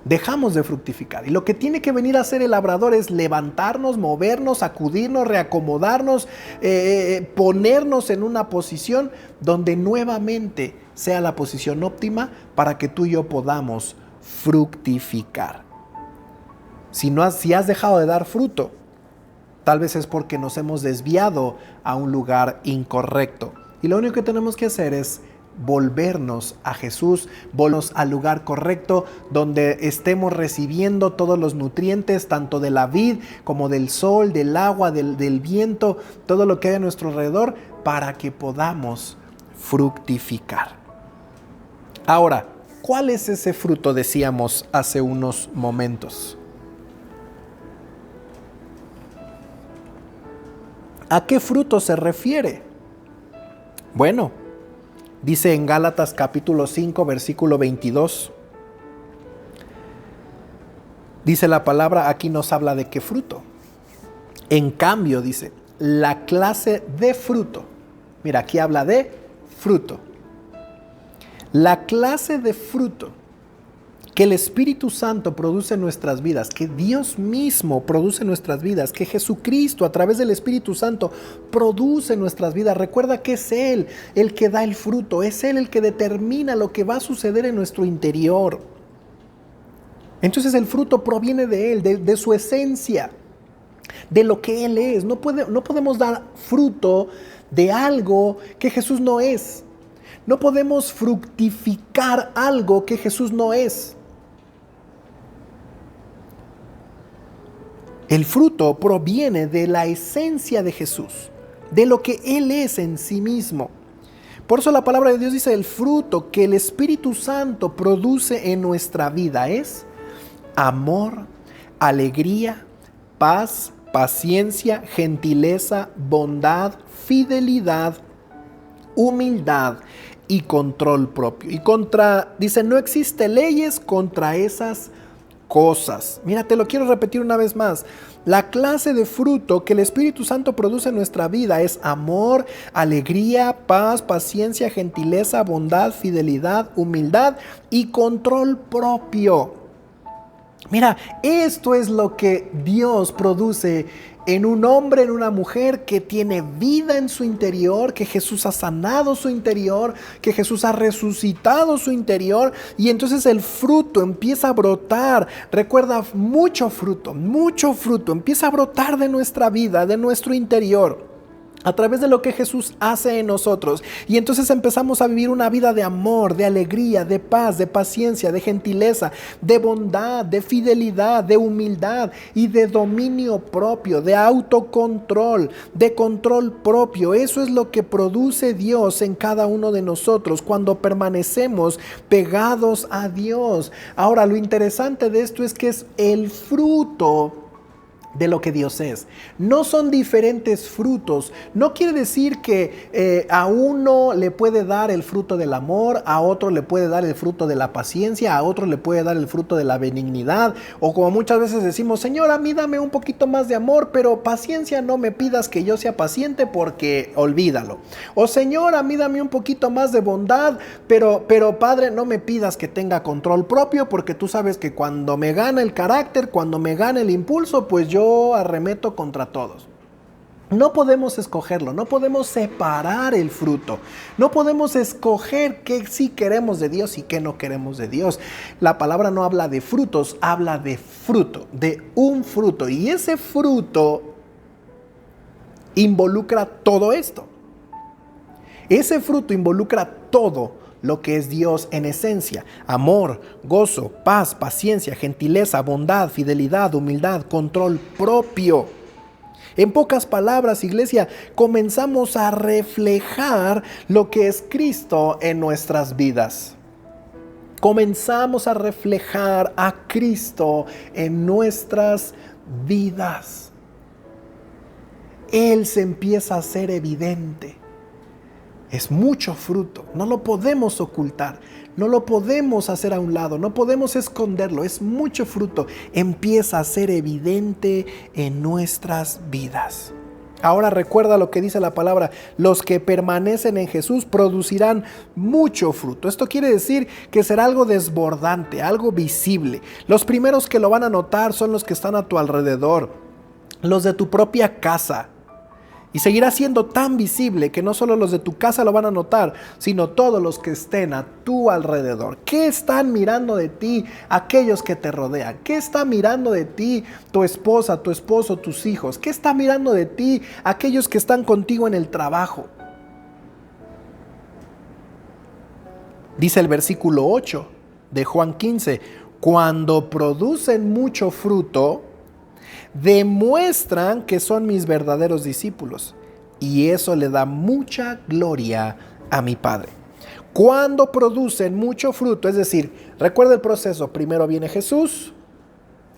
Dejamos de fructificar. Y lo que tiene que venir a hacer el labrador es levantarnos, movernos, sacudirnos, reacomodarnos, ponernos en una posición donde nuevamente sea la posición óptima para que tú y yo podamos fructificar. Si has dejado de dar fruto, tal vez es porque nos hemos desviado a un lugar incorrecto. Y lo único que tenemos que hacer es volvernos a Jesús, volvernos al lugar correcto donde estemos recibiendo todos los nutrientes, tanto de la vid como del sol, del agua, del viento, todo lo que hay a nuestro alrededor, para que podamos fructificar. Ahora, ¿cuál es ese fruto? Decíamos hace unos momentos. ¿A qué fruto se refiere? Bueno, dice en Gálatas capítulo 5, versículo 22. Dice la palabra, aquí nos habla de qué fruto. En cambio, dice, la clase de fruto. Mira, aquí habla de fruto. La clase de fruto que el Espíritu Santo produce en nuestras vidas, que Dios mismo produce en nuestras vidas, que Jesucristo a través del Espíritu Santo produce en nuestras vidas. Recuerda que es Él el que da el fruto, es Él el que determina lo que va a suceder en nuestro interior. Entonces el fruto proviene de Él, de su esencia, de lo que Él es. No podemos dar fruto de algo que Jesús no es. No podemos fructificar algo que Jesús no es. El fruto proviene de la esencia de Jesús, de lo que Él es en sí mismo. Por eso la palabra de Dios dice: el fruto que el Espíritu Santo produce en nuestra vida es amor, alegría, paz, paciencia, gentileza, bondad, fidelidad, humildad y control propio. Dice, no existe leyes contra esas cosas. Mira, te lo quiero repetir una vez más. La clase de fruto que el Espíritu Santo produce en nuestra vida es amor, alegría, paz, paciencia, gentileza, bondad, fidelidad, humildad y control propio. Mira, esto es lo que Dios produce en un hombre, en una mujer que tiene vida en su interior, que Jesús ha sanado su interior, que Jesús ha resucitado su interior, y entonces el fruto empieza a brotar. Recuerda, mucho fruto empieza a brotar de nuestra vida, de nuestro interior, a través de lo que Jesús hace en nosotros. Y entonces empezamos a vivir una vida de amor, de alegría, de paz, de paciencia, de gentileza, de bondad, de fidelidad, de humildad y de dominio propio, de autocontrol, de control propio. Eso es lo que produce Dios en cada uno de nosotros cuando permanecemos pegados a Dios. Ahora, lo interesante de esto es que es el fruto de lo que Dios es. No son diferentes frutos. No quiere decir que a uno le puede dar el fruto del amor, a otro le puede dar el fruto de la paciencia, a otro le puede dar el fruto de la benignidad, o como muchas veces decimos: Señor, a mí dame un poquito más de amor, pero paciencia no me pidas que yo sea paciente, porque olvídalo. O Señor, a mí dame un poquito más de bondad, pero Padre, no me pidas que tenga control propio, porque tú sabes que cuando me gana el carácter, cuando me gana el impulso, pues yo arremeto contra todos. No podemos escogerlo, no podemos separar el fruto, no podemos escoger qué sí queremos de Dios y qué no queremos de Dios. La palabra no habla de frutos, habla de fruto, de un fruto, y ese fruto involucra todo esto. Ese fruto involucra todo lo que es Dios en esencia: amor, gozo, paz, paciencia, gentileza, bondad, fidelidad, humildad, control propio. En pocas palabras, iglesia, comenzamos a reflejar lo que es Cristo en nuestras vidas. Comenzamos a reflejar a Cristo en nuestras vidas. Él se empieza a hacer evidente. Es mucho fruto, no lo podemos ocultar, no lo podemos hacer a un lado, no podemos esconderlo, es mucho fruto, empieza a ser evidente en nuestras vidas. Ahora recuerda lo que dice la palabra: los que permanecen en Jesús producirán mucho fruto. Esto quiere decir que será algo desbordante, algo visible. Los primeros que lo van a notar son los que están a tu alrededor, los de tu propia casa. Y seguirá siendo tan visible que no solo los de tu casa lo van a notar, sino todos los que estén a tu alrededor. ¿Qué están mirando de ti aquellos que te rodean? ¿Qué está mirando de ti tu esposa, tu esposo, tus hijos? ¿Qué está mirando de ti aquellos que están contigo en el trabajo? Dice el versículo 8 de Juan 15: cuando producen mucho fruto, demuestran que son mis verdaderos discípulos, y eso le da mucha gloria a mi Padre. Cuando producen mucho fruto, es decir, recuerda el proceso: primero viene Jesús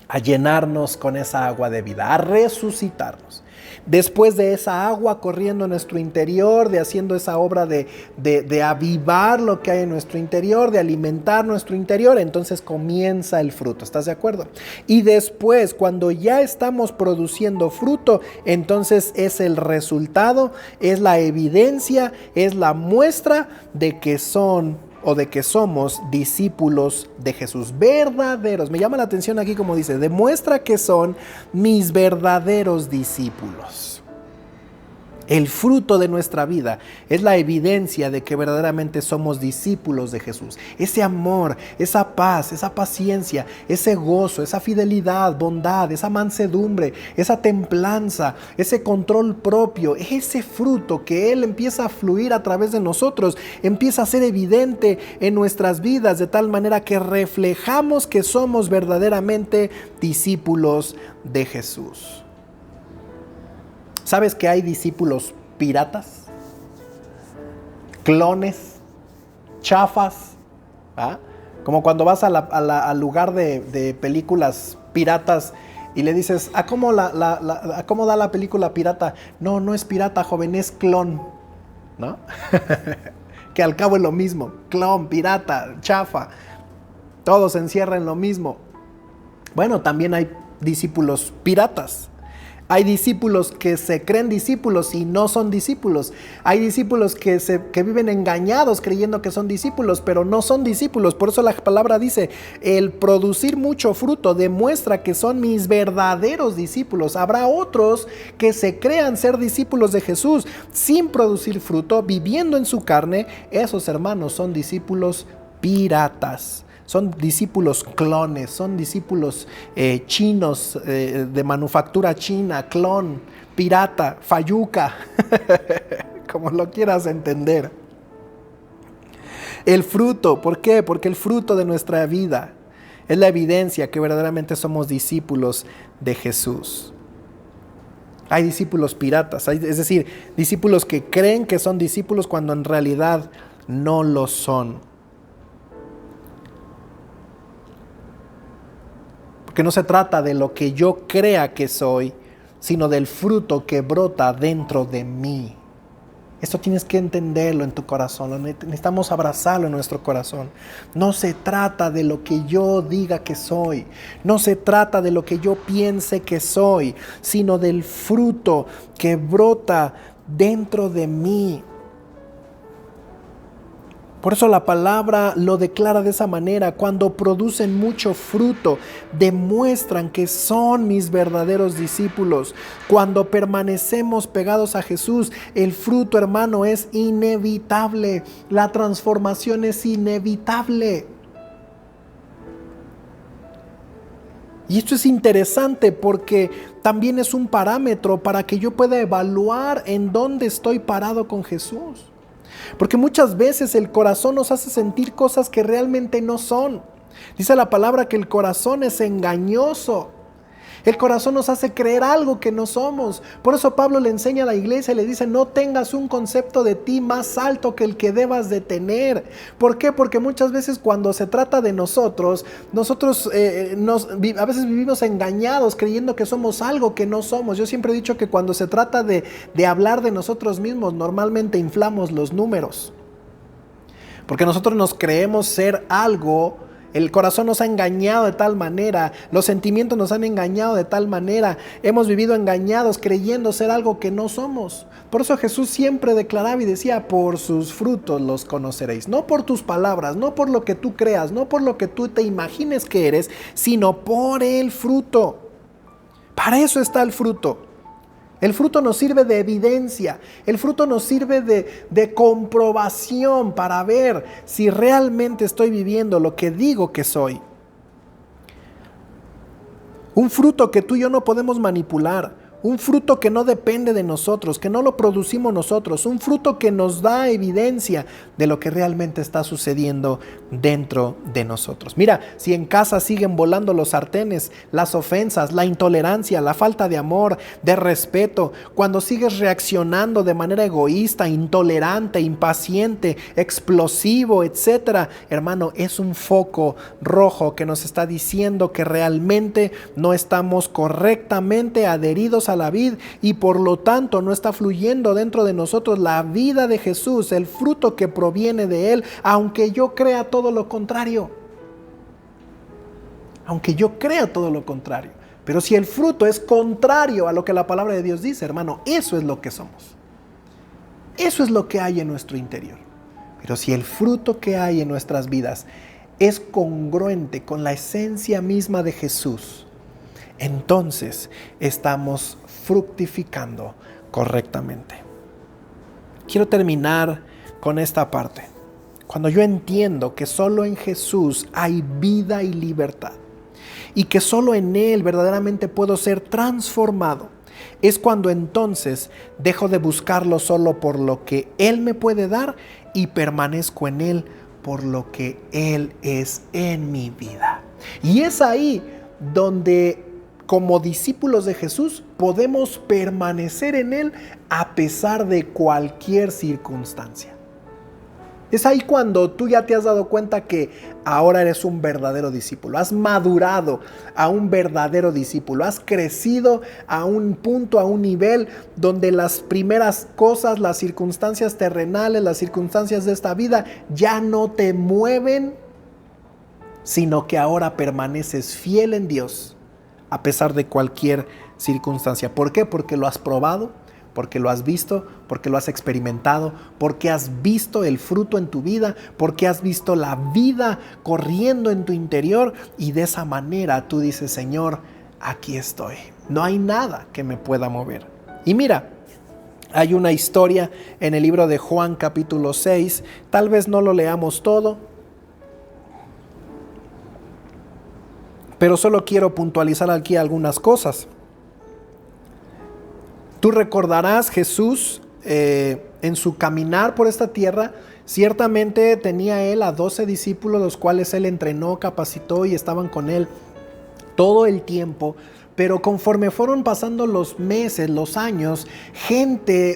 a llenarnos con esa agua de vida, a resucitarnos. Después de esa agua corriendo en nuestro interior, de haciendo esa obra de avivar lo que hay en nuestro interior, de alimentar nuestro interior, entonces comienza el fruto. ¿Estás de acuerdo? Y después, cuando ya estamos produciendo fruto, entonces es el resultado, es la evidencia, es la muestra de que son o de que somos discípulos de Jesús, verdaderos. Me llama la atención aquí como dice: demuestra que son mis verdaderos discípulos. El fruto de nuestra vida es la evidencia de que verdaderamente somos discípulos de Jesús. Ese amor, esa paz, esa paciencia, ese gozo, esa fidelidad, bondad, esa mansedumbre, esa templanza, ese control propio, ese fruto que Él empieza a fluir a través de nosotros, empieza a ser evidente en nuestras vidas de tal manera que reflejamos que somos verdaderamente discípulos de Jesús. ¿Sabes que hay discípulos piratas? Clones, chafas, ¿ah? Como cuando vas al lugar de películas piratas y le dices, ¿a cómo da la película pirata? No, no es pirata, joven, es clon, ¿no? Que al cabo es lo mismo, clon, pirata, chafa, todo se encierra en lo mismo. Bueno, también hay discípulos piratas. Hay discípulos que se creen discípulos y no son discípulos. Hay discípulos que viven engañados creyendo que son discípulos, pero no son discípulos. Por eso la palabra dice, el producir mucho fruto demuestra que son mis verdaderos discípulos. Habrá otros que se crean ser discípulos de Jesús sin producir fruto, viviendo en su carne. Esos hermanos son discípulos piratas. Son discípulos clones, son discípulos chinos, de manufactura china, clon, pirata, fayuca, como lo quieras entender. El fruto, ¿por qué? Porque el fruto de nuestra vida es la evidencia que verdaderamente somos discípulos de Jesús. Hay discípulos piratas, es decir, discípulos que creen que son discípulos cuando en realidad no lo son. Que no se trata de lo que yo crea que soy, sino del fruto que brota dentro de mí. Esto tienes que entenderlo en tu corazón, necesitamos abrazarlo en nuestro corazón. No se trata de lo que yo diga que soy, no se trata de lo que yo piense que soy, sino del fruto que brota dentro de mí. Por eso la palabra lo declara de esa manera. Cuando producen mucho fruto, demuestran que son mis verdaderos discípulos. Cuando permanecemos pegados a Jesús, el fruto, hermano, es inevitable. La transformación es inevitable. Y esto es interesante porque también es un parámetro para que yo pueda evaluar en dónde estoy parado con Jesús. Porque muchas veces el corazón nos hace sentir cosas que realmente no son. Dice la palabra que el corazón es engañoso. El corazón nos hace creer algo que no somos. Por eso Pablo le enseña a la iglesia y le dice, no tengas un concepto de ti más alto que el que debas de tener. ¿Por qué? Porque muchas veces cuando se trata de nosotros a veces vivimos engañados creyendo que somos algo que no somos. Yo siempre he dicho que cuando se trata de hablar de nosotros mismos, normalmente inflamos los números. Porque nosotros nos creemos ser algo. El corazón nos ha engañado de tal manera, los sentimientos nos han engañado de tal manera, hemos vivido engañados creyendo ser algo que no somos. Por eso Jesús siempre declaraba y decía, por sus frutos los conoceréis. No por tus palabras, no por lo que tú creas, no por lo que tú te imagines que eres, sino por el fruto. Para eso está el fruto. El fruto nos sirve de evidencia, el fruto nos sirve de comprobación para ver si realmente estoy viviendo lo que digo que soy. Un fruto que tú y yo no podemos manipular, un fruto que no depende de nosotros, que no lo producimos nosotros, un fruto que nos da evidencia de lo que realmente está sucediendo dentro de nosotros. Mira, si en casa siguen volando los sartenes, las ofensas, la intolerancia, la falta de amor, de respeto, cuando sigues reaccionando de manera egoísta, intolerante, impaciente, explosivo, etcétera, hermano, es un foco rojo que nos está diciendo que realmente no estamos correctamente adheridos a la vid y por lo tanto no está fluyendo dentro de nosotros la vida de Jesús, el fruto que proviene de Él, aunque yo crea todo lo contrario. Aunque yo crea todo lo contrario. Pero si el fruto es contrario a lo que la palabra de Dios dice, hermano, eso es lo que somos. Eso es lo que hay en nuestro interior. Pero si el fruto que hay en nuestras vidas es congruente con la esencia misma de Jesús, entonces estamos fructificando correctamente. quiero terminar con esta parte. Cuando yo entiendo que solo en Jesús hay vida y libertad, y que solo en Él verdaderamente puedo ser transformado, es cuando entonces dejo de buscarlo solo por lo que Él me puede dar y permanezco en Él por lo que Él es en mi vida. Y es ahí donde, como discípulos de Jesús, podemos permanecer en Él a pesar de cualquier circunstancia. Es ahí cuando tú ya te has dado cuenta que ahora eres un verdadero discípulo. Has madurado a un verdadero discípulo. Has crecido a un punto, a un nivel donde las primeras cosas, las circunstancias terrenales, las circunstancias de esta vida ya no te mueven, sino que ahora permaneces fiel en Dios a pesar de cualquier circunstancia. ¿Por qué? Porque lo has probado, porque lo has visto, porque lo has experimentado, porque has visto el fruto en tu vida, porque has visto la vida corriendo en tu interior, y de esa manera tú dices: Señor, aquí estoy. No hay nada que me pueda mover. Y mira, hay una historia en el libro de Juan capítulo 6, tal vez no lo leamos todo, pero solo quiero puntualizar aquí algunas cosas. Tú recordarás, Jesús en su caminar por esta tierra, ciertamente tenía Él a 12 discípulos, los cuales Él entrenó, capacitó y estaban con Él todo el tiempo. Pero conforme fueron pasando los meses, los años,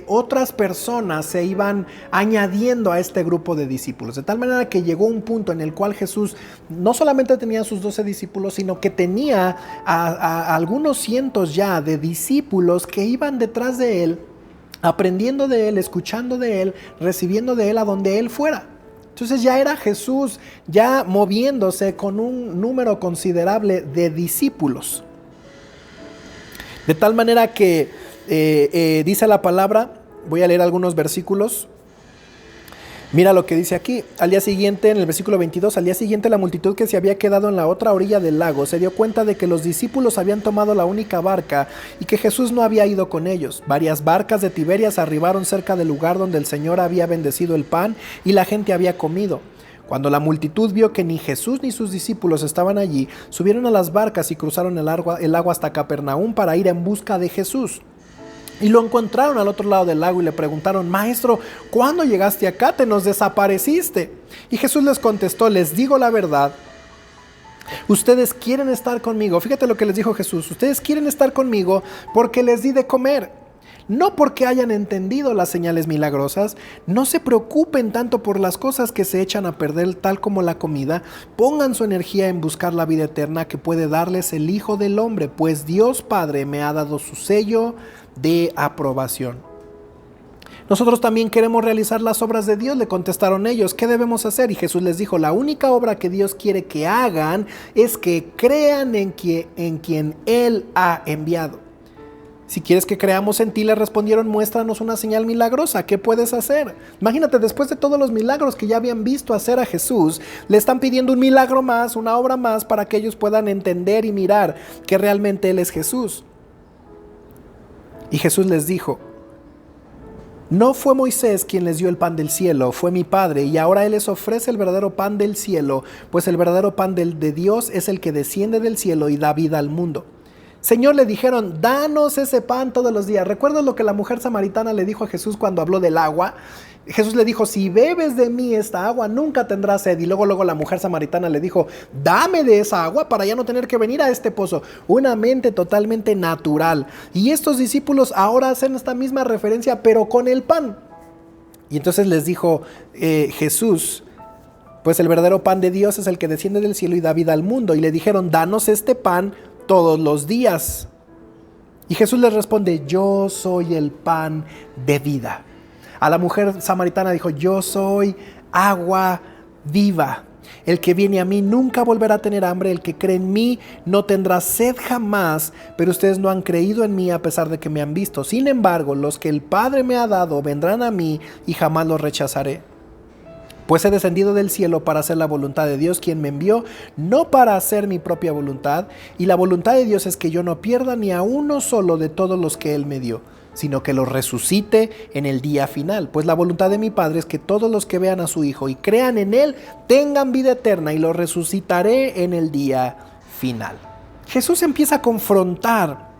otras personas se iban añadiendo a este grupo de discípulos. De tal manera que llegó un punto en el cual Jesús no solamente tenía a sus 12 discípulos, sino que tenía a algunos cientos ya de discípulos que iban detrás de Él, aprendiendo de Él, escuchando de Él, recibiendo de Él a donde Él fuera. Entonces ya era Jesús ya moviéndose con un número considerable de discípulos. De tal manera que dice la palabra, voy a leer algunos versículos. Mira lo que dice aquí. Al día siguiente, en el versículo 22, al día siguiente la multitud que se había quedado en la otra orilla del lago se dio cuenta de que los discípulos habían tomado la única barca y que Jesús no había ido con ellos. Varias barcas de Tiberias arribaron cerca del lugar donde el Señor había bendecido el pan y la gente había comido. Cuando la multitud vio que ni Jesús ni sus discípulos estaban allí, subieron a las barcas y cruzaron el agua hasta Capernaum para ir en busca de Jesús. Y lo encontraron al otro lado del lago y le preguntaron: Maestro, ¿cuándo llegaste acá? Te nos desapareciste. Y Jesús les contestó: les digo la verdad, ustedes quieren estar conmigo. Fíjate lo que les dijo Jesús: ustedes quieren estar conmigo porque les di de comer. No porque hayan entendido las señales milagrosas. No se preocupen tanto por las cosas que se echan a perder, tal como la comida. Pongan su energía en buscar la vida eterna que puede darles el Hijo del Hombre, pues Dios Padre me ha dado su sello de aprobación. Nosotros también queremos realizar las obras de Dios, le contestaron ellos. ¿Qué debemos hacer? Y Jesús les dijo: la única obra que Dios quiere que hagan es que crean en quien Él ha enviado. Si quieres que creamos en ti, le respondieron: muéstranos una señal milagrosa. ¿Qué puedes hacer? Imagínate, después de todos los milagros que ya habían visto hacer a Jesús, le están pidiendo un milagro más, una obra más, para que ellos puedan entender y mirar que realmente Él es Jesús. Y Jesús les dijo: no fue Moisés quien les dio el pan del cielo, fue mi Padre, y ahora Él les ofrece el verdadero pan del cielo, pues el verdadero pan de Dios es el que desciende del cielo y da vida al mundo. Señor, le dijeron: danos ese pan todos los días. ¿Recuerdas lo que la mujer samaritana le dijo a Jesús cuando habló del agua? Jesús le dijo: si bebes de mí esta agua, nunca tendrás sed. Y luego la mujer samaritana le dijo: dame de esa agua para ya no tener que venir a este pozo. Una mente totalmente natural. Y estos discípulos ahora hacen esta misma referencia, pero con el pan. Y entonces les dijo Jesús: pues el verdadero pan de Dios es el que desciende del cielo y da vida al mundo. Y le dijeron: danos este pan todos los días. Y Jesús les responde: yo soy el pan de vida. A la mujer samaritana dijo: yo soy agua viva. El que viene a mí nunca volverá a tener hambre. El que cree en mí no tendrá sed jamás. Pero ustedes no han creído en mí a pesar de que me han visto. Sin embargo, los que el Padre me ha dado vendrán a mí y jamás los rechazaré. Pues he descendido del cielo para hacer la voluntad de Dios, quien me envió, no para hacer mi propia voluntad. Y la voluntad de Dios es que yo no pierda ni a uno solo de todos los que Él me dio, sino que los resucite en el día final. Pues la voluntad de mi Padre es que todos los que vean a su Hijo y crean en Él tengan vida eterna, y los resucitaré en el día final. Jesús empieza a confrontar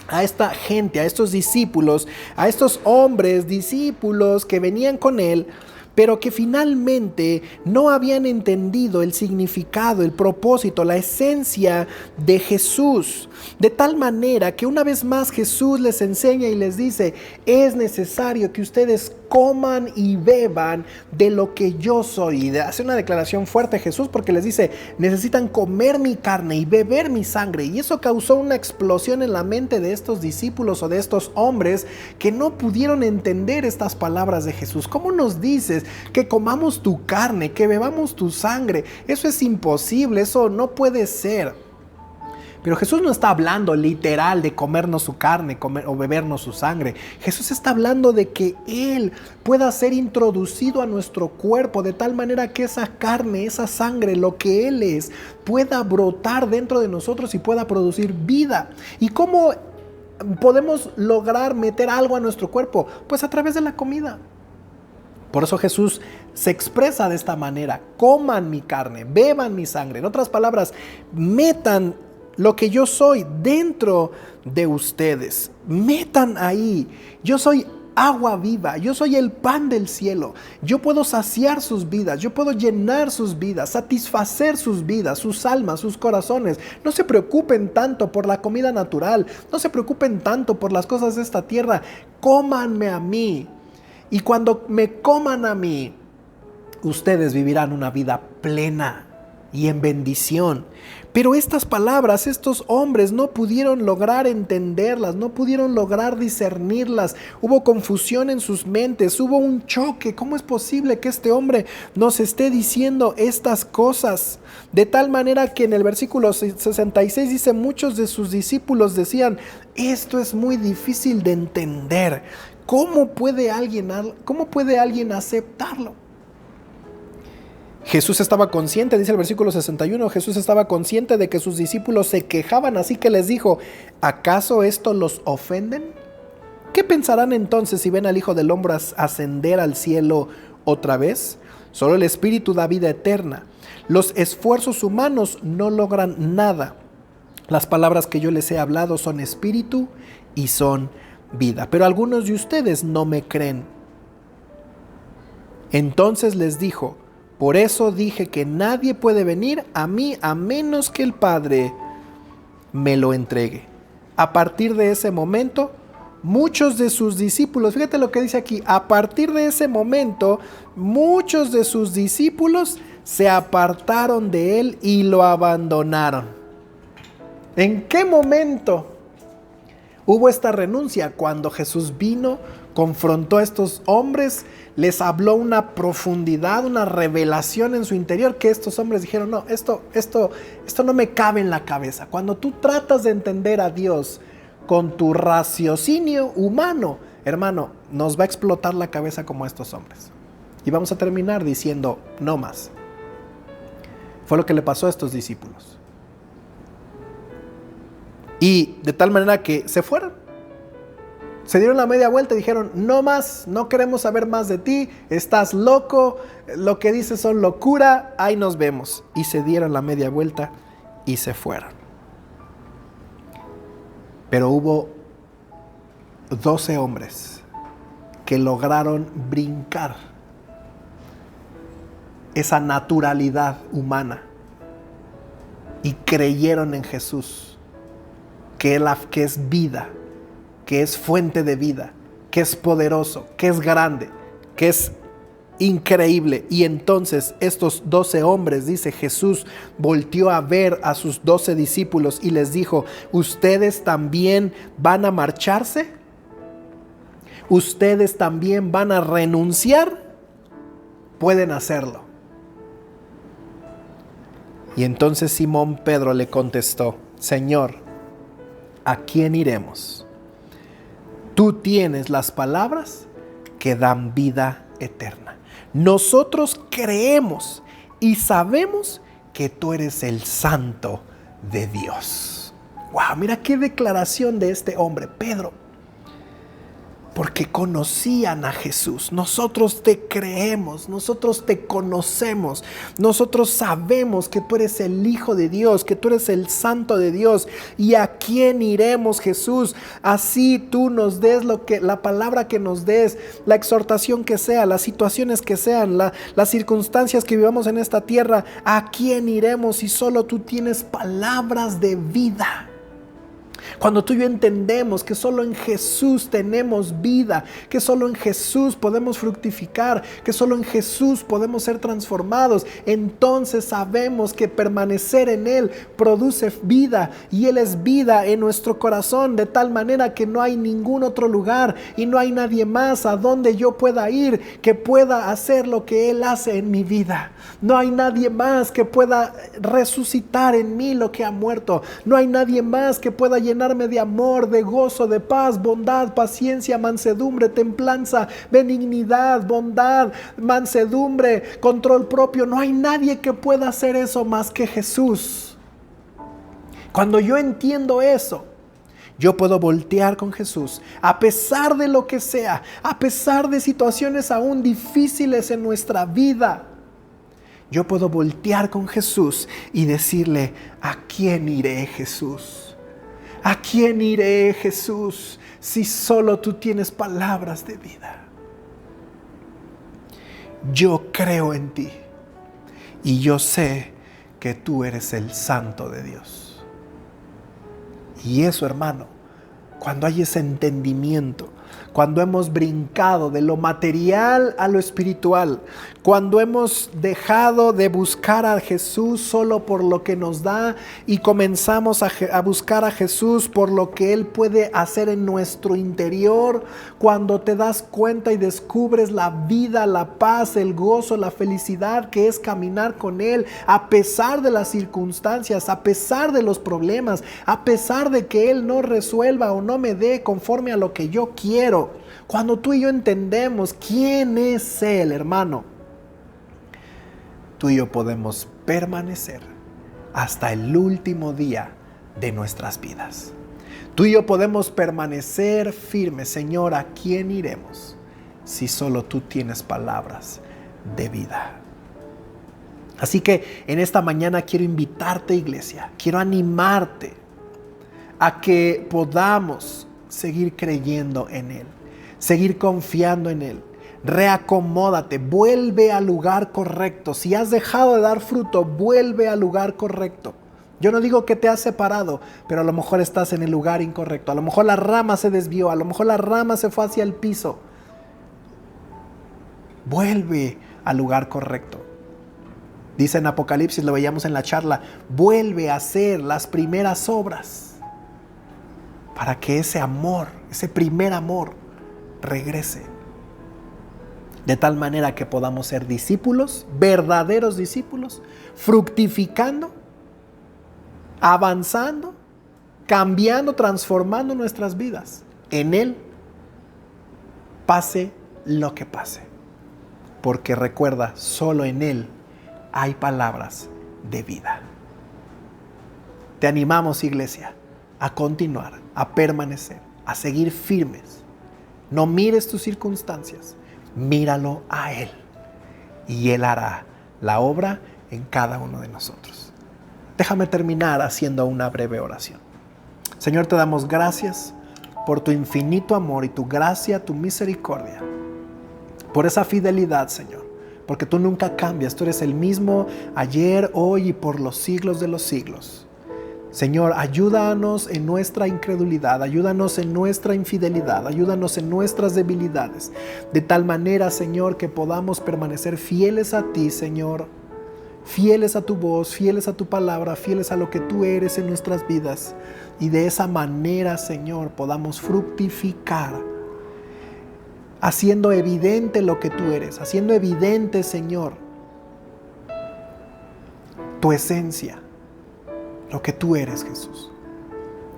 a esta gente, a estos discípulos, a estos hombres discípulos que venían con Él, pero que finalmente no habían entendido el significado, el propósito, la esencia de Jesús. De tal manera que una vez más Jesús les enseña y les dice: es necesario que ustedes coman y beban de lo que yo soy. Y hace una declaración fuerte Jesús, porque les dice: necesitan comer mi carne y beber mi sangre. Y eso causó una explosión en la mente de estos discípulos o de estos hombres que no pudieron entender estas palabras de Jesús. ¿Cómo nos dices que comamos tu carne, que bebamos tu sangre? Eso es imposible, eso no puede ser. Pero Jesús no está hablando literal de comernos su carne o bebernos su sangre. Jesús está hablando de que Él pueda ser introducido a nuestro cuerpo de tal manera que esa carne, esa sangre, lo que Él es, pueda brotar dentro de nosotros y pueda producir vida. ¿Y cómo podemos lograr meter algo a nuestro cuerpo? Pues a través de la comida. Por eso Jesús se expresa de esta manera: coman mi carne, beban mi sangre. En otras palabras, metan lo que yo soy dentro de ustedes. Metan ahí. Yo soy agua viva, yo soy el pan del cielo. Yo puedo saciar sus vidas, yo puedo llenar sus vidas, satisfacer sus vidas, sus almas, sus corazones. No se preocupen tanto por la comida natural, no se preocupen tanto por las cosas de esta tierra. Cómanme a mí. Y cuando me coman a mí, ustedes vivirán una vida plena y en bendición. Pero estas palabras, estos hombres no pudieron lograr entenderlas, no pudieron lograr discernirlas. Hubo confusión en sus mentes, hubo un choque. ¿Cómo es posible que este hombre nos esté diciendo estas cosas? De tal manera que en el versículo 66 dice: muchos de sus discípulos decían: esto es muy difícil de entender. ¿Cómo puede alguien aceptarlo? Jesús estaba consciente, dice el versículo 61, Jesús estaba consciente de que sus discípulos se quejaban, así que les dijo: ¿acaso esto los ofenden? ¿Qué pensarán entonces si ven al Hijo del Hombre ascender al cielo otra vez? Solo el Espíritu da vida eterna. Los esfuerzos humanos no logran nada. Las palabras que yo les he hablado son espíritu y son vida. Pero algunos de ustedes no me creen. Entonces les dijo: por eso dije que nadie puede venir a mí a menos que el Padre me lo entregue. A partir de ese momento, muchos de sus discípulos, fíjate lo que dice aquí, a partir de ese momento, muchos de sus discípulos se apartaron de él y lo abandonaron. ¿En qué momento hubo esta renuncia? Cuando Jesús vino, confrontó a estos hombres, les habló una profundidad, una revelación en su interior, que estos hombres dijeron: no, esto no me cabe en la cabeza. Cuando tú tratas de entender a Dios con tu raciocinio humano, hermano, nos va a explotar la cabeza como a estos hombres. Y vamos a terminar diciendo: no más. Fue lo que le pasó a estos discípulos. Y de tal manera que se fueron. Se dieron la media vuelta y dijeron: no más, no queremos saber más de ti, estás loco, lo que dices son locura, ahí nos vemos. Y se dieron la media vuelta y se fueron. Pero hubo 12 hombres que lograron brincar esa naturalidad humana y creyeron en Jesús, que es vida, que es fuente de vida, que es poderoso, que es grande, que es increíble. Y entonces estos 12 hombres, dice Jesús, volteó a ver a sus 12 discípulos y les dijo: ¿ustedes también van a marcharse? ¿Ustedes también van a renunciar? Pueden hacerlo. Y entonces Simón Pedro le contestó: Señor, ¿a quién iremos? Tú tienes las palabras que dan vida eterna. nosotros creemos y sabemos que tú eres el Santo de Dios. Wow, mira qué declaración de este hombre, Pedro. Porque conocían a Jesús. Nosotros te creemos, nosotros te conocemos, nosotros sabemos que tú eres el Hijo de Dios, que tú eres el Santo de Dios. ¿Y a quién iremos, Jesús? Así tú nos des la palabra que nos des, la exhortación que sea, las situaciones que sean, las circunstancias que vivamos en esta tierra. ¿A quién iremos si solo tú tienes palabras de vida? Cuando tú y yo entendemos que solo en Jesús tenemos vida, que solo en Jesús podemos fructificar, que solo en Jesús podemos ser transformados, entonces sabemos que permanecer en Él produce vida y Él es vida en nuestro corazón, de tal manera que no hay ningún otro lugar y no hay nadie más a donde yo pueda ir que pueda hacer lo que Él hace en mi vida. No hay nadie más que pueda resucitar en mí lo que ha muerto. No hay nadie más que pueda llenarme de amor, de gozo, de paz, bondad, paciencia, mansedumbre, templanza, benignidad, bondad, mansedumbre, control propio. No hay nadie que pueda hacer eso más que Jesús. Cuando yo entiendo eso, yo puedo voltear con Jesús, a pesar de lo que sea, a pesar de situaciones aún difíciles en nuestra vida. Yo puedo voltear con Jesús y decirle: ¿a quién iré, Jesús? ¿A quién iré, Jesús, si solo tú tienes palabras de vida? Yo creo en ti y yo sé que tú eres el Santo de Dios. Y eso, hermano, cuando hay ese entendimiento, cuando hemos brincado de lo material a lo espiritual, cuando hemos dejado de buscar a Jesús solo por lo que nos da y comenzamos a buscar a Jesús por lo que Él puede hacer en nuestro interior, cuando te das cuenta y descubres la vida, la paz, el gozo, la felicidad que es caminar con Él a pesar de las circunstancias, a pesar de los problemas, a pesar de que Él no resuelva o no me dé conforme a lo que yo quiero. Cuando tú y yo entendemos quién es Él, hermano, tú y yo podemos permanecer hasta el último día de nuestras vidas. Tú y yo podemos permanecer firmes. Señor, ¿a quién iremos si solo tú tienes palabras de vida? Así que en esta mañana quiero invitarte, iglesia, quiero animarte a que podamos seguir creyendo en Él, seguir confiando en Él. Reacomódate, vuelve al lugar correcto. Si has dejado de dar fruto, vuelve al lugar correcto. Yo no digo que te has separado, pero a lo mejor estás en el lugar incorrecto. A lo mejor la rama se desvió, a lo mejor la rama se fue hacia el piso. Vuelve al lugar correcto. Dice en Apocalipsis, lo veíamos en la charla, vuelve a hacer las primeras obras para que ese amor, ese primer amor, regrese. De tal manera que podamos ser discípulos, verdaderos discípulos, fructificando, avanzando, cambiando, transformando nuestras vidas en Él, pase lo que pase. Porque recuerda, solo en Él hay palabras de vida. Te animamos, iglesia, a continuar, a permanecer, a seguir firmes. No mires tus circunstancias, míralo a Él y Él hará la obra en cada uno de nosotros. Déjame terminar haciendo una breve oración. Señor, te damos gracias por tu infinito amor y tu gracia, tu misericordia, por esa fidelidad, Señor, porque tú nunca cambias, tú eres el mismo ayer, hoy y por los siglos de los siglos. Señor, ayúdanos en nuestra incredulidad, ayúdanos en nuestra infidelidad, ayúdanos en nuestras debilidades, de tal manera, Señor, que podamos permanecer fieles a ti, Señor, fieles a tu voz, fieles a tu palabra, fieles a lo que tú eres en nuestras vidas, y de esa manera, Señor, podamos fructificar, haciendo evidente lo que tú eres, haciendo evidente, Señor, tu esencia, lo que tú eres, Jesús.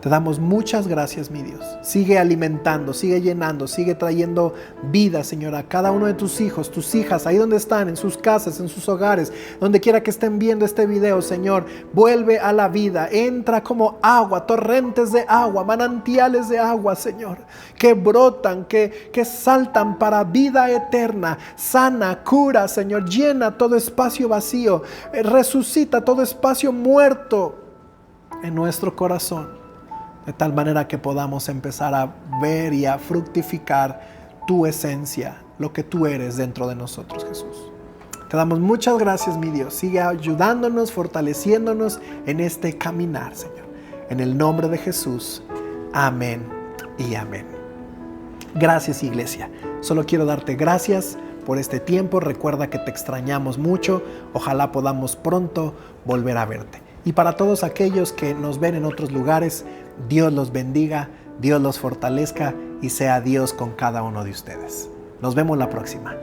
Te damos muchas gracias, mi Dios. Sigue alimentando, sigue llenando, sigue trayendo vida, Señor, a cada uno de tus hijos, tus hijas, ahí donde están, en sus casas, en sus hogares, donde quiera que estén viendo este video, Señor. Vuelve a la vida, entra como agua, torrentes de agua, manantiales de agua, Señor, que brotan, que saltan para vida eterna. Sana, cura, Señor, llena todo espacio vacío, resucita todo espacio muerto en nuestro corazón. De tal manera que podamos empezar a ver y a fructificar tu esencia, lo que tú eres dentro de nosotros, Jesús. Te damos muchas gracias, mi Dios. Sigue ayudándonos, fortaleciéndonos en este caminar, Señor. En el nombre de Jesús. Amén y amén. Gracias, iglesia. Solo quiero darte gracias por este tiempo. Recuerda que te extrañamos mucho. Ojalá podamos pronto volver a verte. Y para todos aquellos que nos ven en otros lugares, Dios los bendiga, Dios los fortalezca y sea Dios con cada uno de ustedes. Nos vemos la próxima.